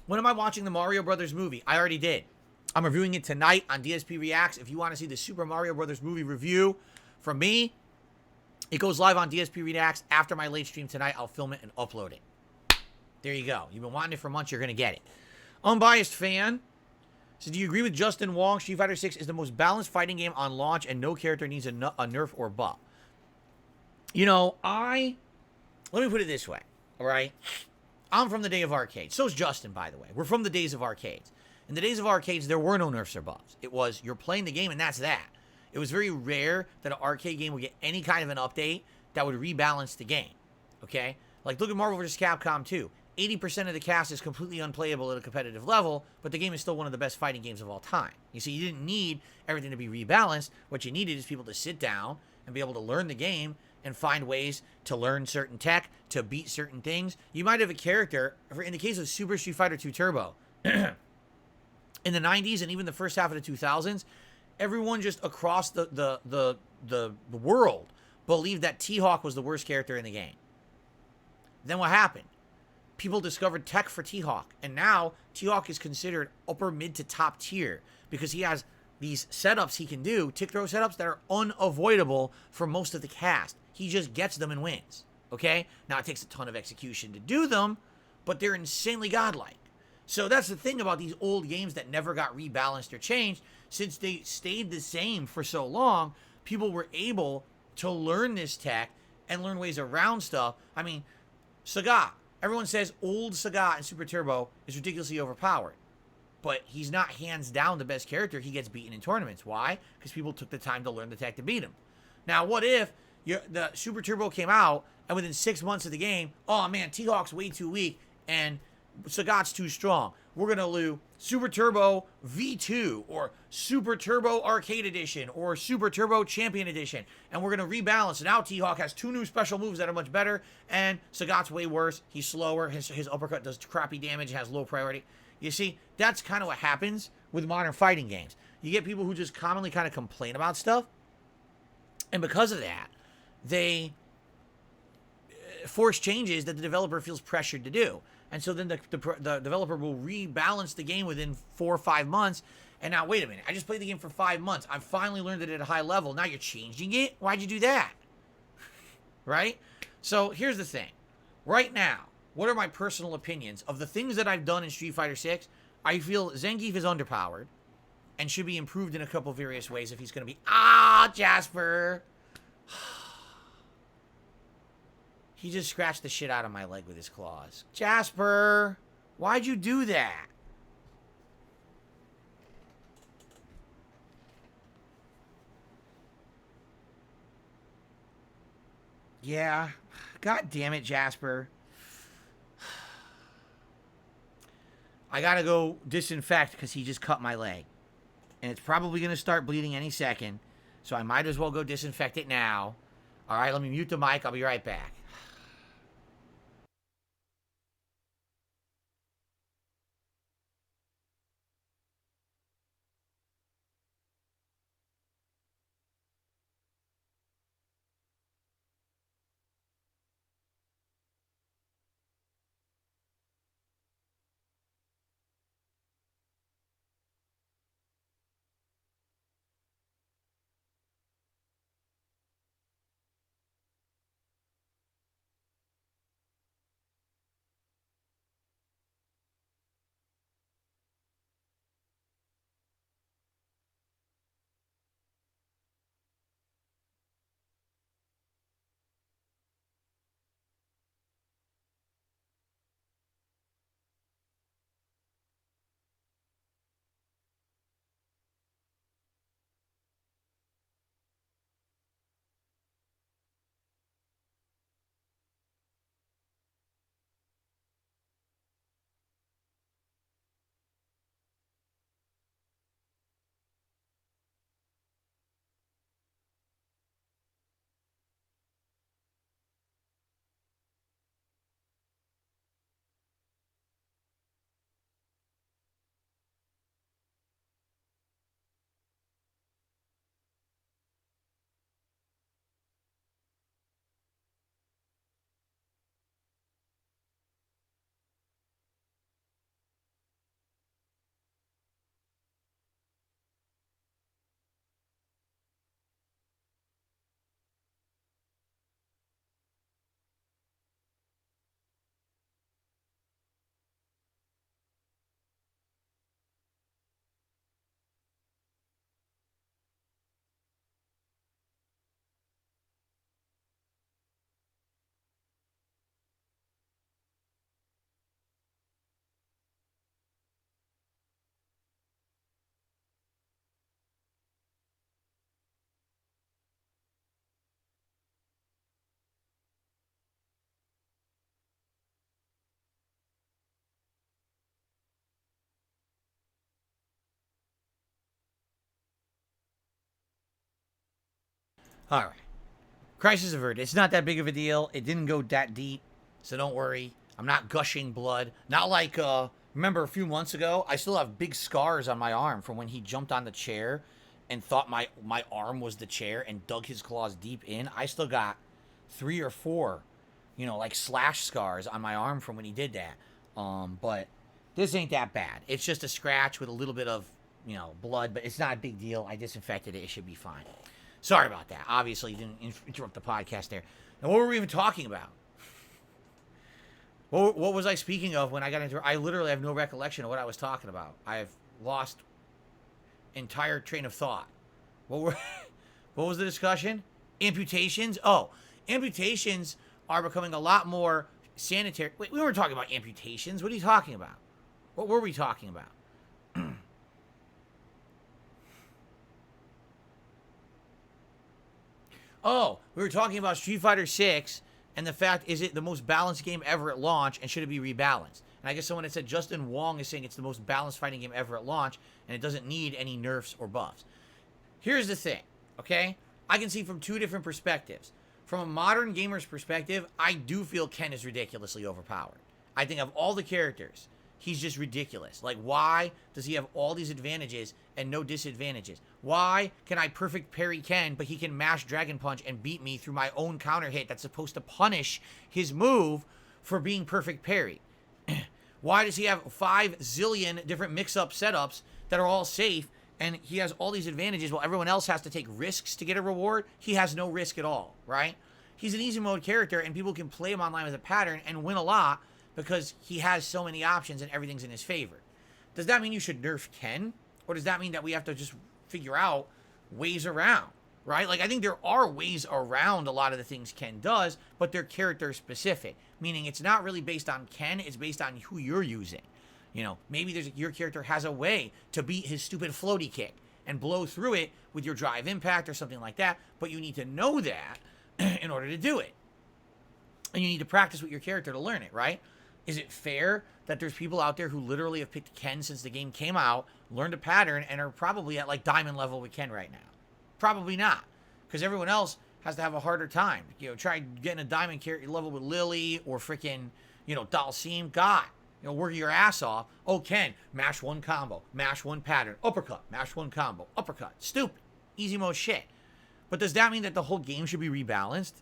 When am I watching the Mario Brothers movie? I already did. I'm reviewing it tonight on DSP Reacts. If you want to see the Super Mario Brothers movie review from me, it goes live on DSP Reacts after my late stream tonight. I'll film it and upload it. There you go. You've been wanting it for months. You're going to get it. Unbiased fan. So do you agree with Justin Wong? Street Fighter 6 is the most balanced fighting game on launch, and no character needs a nerf or buff. You know, let me put it this way, all right? I'm from the day of arcades. So's Justin, by the way. We're from the days of arcades. In the days of arcades, there were no nerfs or buffs. It was, you're playing the game, and that's that. It was very rare that an arcade game would get any kind of an update that would rebalance the game, okay? Like, look at Marvel vs. Capcom 2. 80% of the cast is completely unplayable at a competitive level, but the game is still one of the best fighting games of all time. You see, you didn't need everything to be rebalanced. What you needed is people to sit down and be able to learn the game and find ways to learn certain tech, to beat certain things. You might have a character, in the case of Super Street Fighter 2 Turbo, in the 90s and even the first half of the 2000s, everyone just across the world believed that T-Hawk was the worst character in the game. Then what happened? people discovered tech for T-Hawk, and now T-Hawk is considered upper mid to top tier because he has these setups he can do, tick throw setups that are unavoidable for most of the cast. He just gets them and wins. Okay? Now it takes a ton of execution to do them, but they're insanely godlike. So that's the thing about these old games that never got rebalanced or changed. Since they stayed the same for so long, people were able to learn this tech and learn ways around stuff. I mean, Sagat. Everyone says old Sagat in Super Turbo is ridiculously overpowered. But he's not hands down the best character. He gets beaten in tournaments. Why? Because people took the time to learn the tech to beat him. Now, what if the Super Turbo came out and within 6 months of the game, oh man, T-Hawk's way too weak and Sagat's too strong. We're going to lose Super Turbo V2 or Super Turbo Arcade Edition or Super Turbo Champion Edition. And we're going to rebalance. And now T-Hawk has 2 new special moves that are much better. And Sagat's way worse. He's slower. His uppercut does crappy damage and has low priority. You see, that's kind of what happens with modern fighting games. You get people who just commonly kind of complain about stuff. And because of that, they force changes that the developer feels pressured to do. And so then the developer will rebalance the game within 4 or 5 months. And now, wait a minute. I just played the game for 5 months. I've finally learned it at a high level. Now you're changing it? Why'd you do that? Right? So here's the thing. Right now, what are my personal opinions of the things that I've done in Street Fighter 6? I feel Zangief is underpowered and should be improved in a couple various ways if he's going to be... Ah, Jasper! He just scratched the shit out of my leg with his claws. Jasper! Why'd you do that? Yeah. God damn it, Jasper. I gotta go disinfect because he just cut my leg. And it's probably gonna start bleeding any second. So I might as well go disinfect it now. Alright, let me mute the mic. I'll be right back. Alright. Crisis averted. It's not that big of a deal. It didn't go that deep, so don't worry. I'm not gushing blood. Not like, remember a few months ago? I still have big scars on my arm from when he jumped on the chair and thought my arm was the chair and dug his claws deep in. I still got 3 or 4, like slash scars on my arm from when he did that. But this ain't that bad. It's just a scratch with a little bit of, blood, but it's not a big deal. I disinfected it. It should be fine. Sorry about that. Obviously, didn't interrupt the podcast there. Now, what were we even talking about? What was I speaking of when I got into? I literally have no recollection of what I was talking about. I've lost entire train of thought. What was the discussion? Amputations? Oh, amputations are becoming a lot more sanitary. Wait, we weren't talking about amputations. What are you talking about? What were we talking about? Oh, we were talking about Street Fighter 6 and the fact, is it the most balanced game ever at launch, and should it be rebalanced? And I guess someone had said Justin Wong is saying it's the most balanced fighting game ever at launch, and it doesn't need any nerfs or buffs. Here's the thing, okay? I can see from two different perspectives. From a modern gamer's perspective, I do feel Ken is ridiculously overpowered. I think of all the characters, he's just ridiculous. Like, why does he have all these advantages and no disadvantages? Why can I perfect parry Ken, but he can mash Dragon Punch and beat me through my own counter hit that's supposed to punish his move for being perfect parry? Why does he have 5 zillion different mix-up setups that are all safe, and he has all these advantages while everyone else has to take risks to get a reward? He has no risk at all, right? He's an easy mode character, and people can play him online with a pattern and win a lot because he has so many options and everything's in his favor. Does that mean you should nerf Ken? Or does that mean that we have to just figure out ways around, right? Like, I think there are ways around a lot of the things Ken does, but they're character specific, meaning it's not really based on Ken, it's based on who you're using. Maybe your character has a way to beat his stupid floaty kick and blow through it with your drive impact or something like that, but you need to know that in order to do it. And you need to practice with your character to learn it, right? Is it fair that there's people out there who literally have picked Ken since the game came out, learned a pattern, and are probably at like diamond level with Ken right now? Probably not, because everyone else has to have a harder time. Try getting a diamond character level with Lily or freaking, Dalsim. God, working your ass off. Oh, Ken, mash one combo, mash one pattern, uppercut, mash one combo, uppercut. Stupid. Easy mode shit. But does that mean that the whole game should be rebalanced?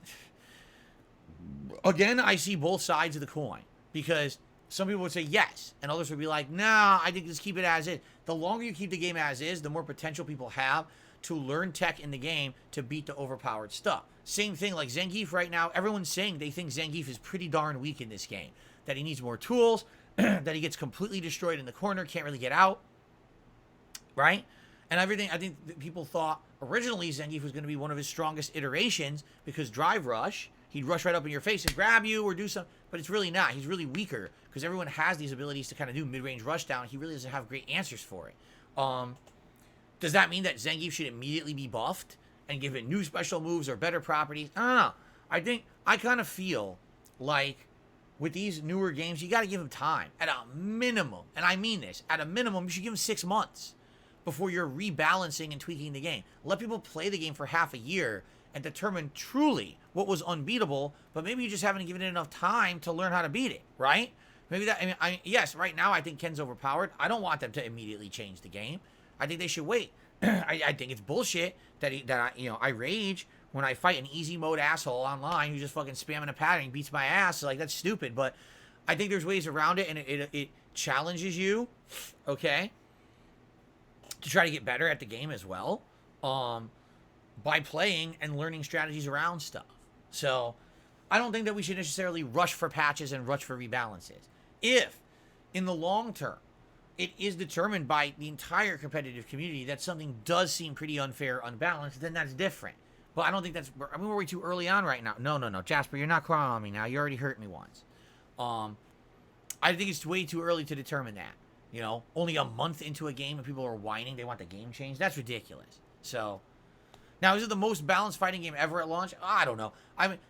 Again, I see both sides of the coin. Because some people would say yes, and others would be like, nah, I think just keep it as is. The longer you keep the game as is, the more potential people have to learn tech in the game to beat the overpowered stuff. Same thing like Zangief right now. Everyone's saying they think Zangief is pretty darn weak in this game. That he needs more tools, that he gets completely destroyed in the corner, can't really get out, right? And everything, I think people thought originally Zangief was going to be one of his strongest iterations because Drive Rush, he'd rush right up in your face and grab you or do something, but it's really not. He's really weaker because everyone has these abilities to kind of do mid-range rush down. He really doesn't have great answers for it. Does that mean that Zangief should immediately be buffed and given new special moves or better properties? I don't know. I kind of feel like with these newer games, you got to give them time at a minimum. And I mean this, at a minimum, you should give them 6 months before you're rebalancing and tweaking the game. Let people play the game for half a year and determine truly what was unbeatable, but maybe you just haven't given it enough time to learn how to beat it, right? Maybe that, yes, right now I think Ken's overpowered. I don't want them to immediately change the game. I think they should wait. I think it's bullshit that I rage when I fight an easy mode asshole online who's just fucking spamming a pattern and beats my ass. Like, that's stupid, but I think there's ways around it, and it challenges you, okay, to try to get better at the game as well. By playing and learning strategies around stuff. So, I don't think that we should necessarily rush for patches and rush for rebalances. If, in the long term, it is determined by the entire competitive community that something does seem pretty unfair, unbalanced, then that's different. But I don't think that's... we're way too early on right now. No. Jasper, you're not crying on me now. You already hurt me once. I think it's way too early to determine that. Only a month into a game and people are whining they want the game changed. That's ridiculous. So... Now, is it the most balanced fighting game ever at launch? I don't know.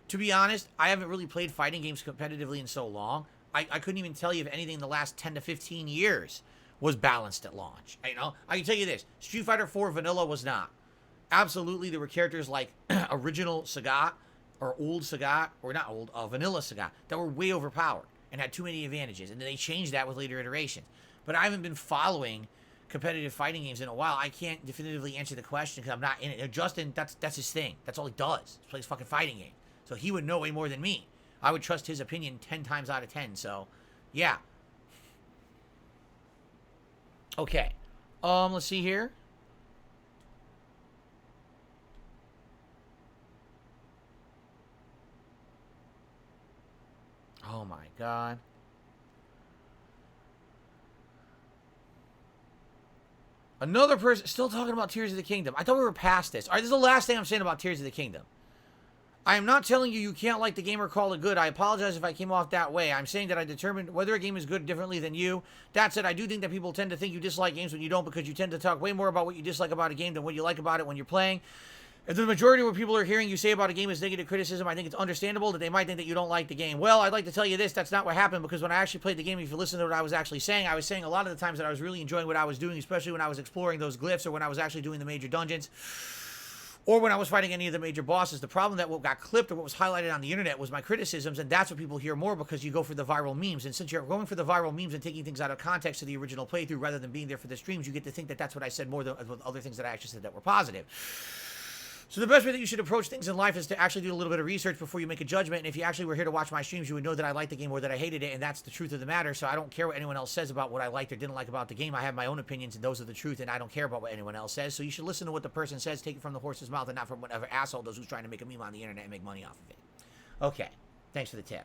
To be honest, I haven't really played fighting games competitively in so long. I couldn't even tell you if anything in the last 10 to 15 years was balanced at launch. I can tell you this. Street Fighter 4 Vanilla was not. Absolutely, there were characters like original Sagat, or old Sagat, or not old, Vanilla Sagat, that were way overpowered and had too many advantages. And then they changed that with later iterations. But I haven't been following competitive fighting games in a while. I can't definitively answer the question because I'm not in it. Justin, that's his thing. That's all he does. He plays fucking fighting games. So he would know way more than me. I would trust his opinion 10 times out of 10. So, yeah. Okay. Let's see here. Oh my God. Another person still talking about Tears of the Kingdom. I thought we were past this. All right, this is the last thing I'm saying about Tears of the Kingdom. I am not telling you you can't like the game or call it good. I apologize if I came off that way. I'm saying that I determined whether a game is good differently than you. That said, I do think that people tend to think you dislike games when you don't, because you tend to talk way more about what you dislike about a game than what you like about it when you're playing. If the majority of what people are hearing you say about a game is negative criticism, I think it's understandable that they might think that you don't like the game. Well, I'd like to tell you this, that's not what happened, because when I actually played the game, if you listen to what I was actually saying, I was saying a lot of the times that I was really enjoying what I was doing, especially when I was exploring those glyphs or when I was actually doing the major dungeons, or when I was fighting any of the major bosses. The problem that what got clipped or what was highlighted on the internet was my criticisms, and that's what people hear more because you go for the viral memes. And since you're going for the viral memes and taking things out of context of the original playthrough rather than being there for the streams, you get to think that that's what I said more than with other things that I actually said that were positive. So the best way that you should approach things in life is to actually do a little bit of research before you make a judgment. And if you actually were here to watch my streams, you would know that I liked the game or that I hated it, and that's the truth of the matter. So I don't care what anyone else says about what I liked or didn't like about the game. I have my own opinions, and those are the truth, and I don't care about what anyone else says. So you should listen to what the person says, take it from the horse's mouth, and not from whatever asshole does who's trying to make a meme on the internet and make money off of it. Okay, thanks for the tip.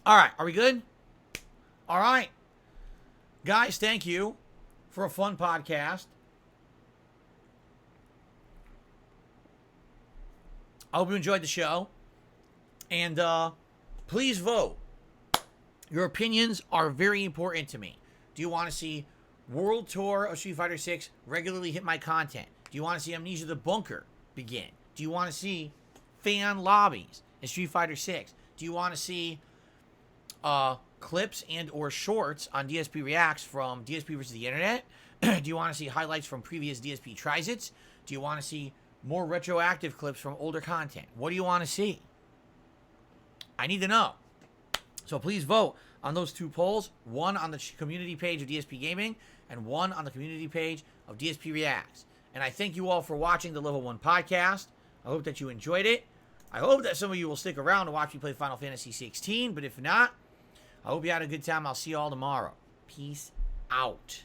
All right, are we good? All right. Guys, thank you for a fun podcast. I hope you enjoyed the show. And please vote. Your opinions are very important to me. Do you want to see World Tour of Street Fighter 6 regularly hit my content? Do you want to see Amnesia the Bunker begin? Do you want to see fan lobbies in Street Fighter 6? Do you want to see clips and or shorts on DSP Reacts from DSP versus the Internet? Do you want to see highlights from previous DSP Tries-Its? Do you want to see more retroactive clips from older content? What do you want to see? I need to know. So please vote on those two polls. One on the community page of DSP Gaming and one on the community page of DSP Reacts. And I thank you all for watching the Level 1 podcast. I hope that you enjoyed it. I hope that some of you will stick around to watch me play Final Fantasy 16. But if not, I hope you had a good time. I'll see you all tomorrow. Peace out.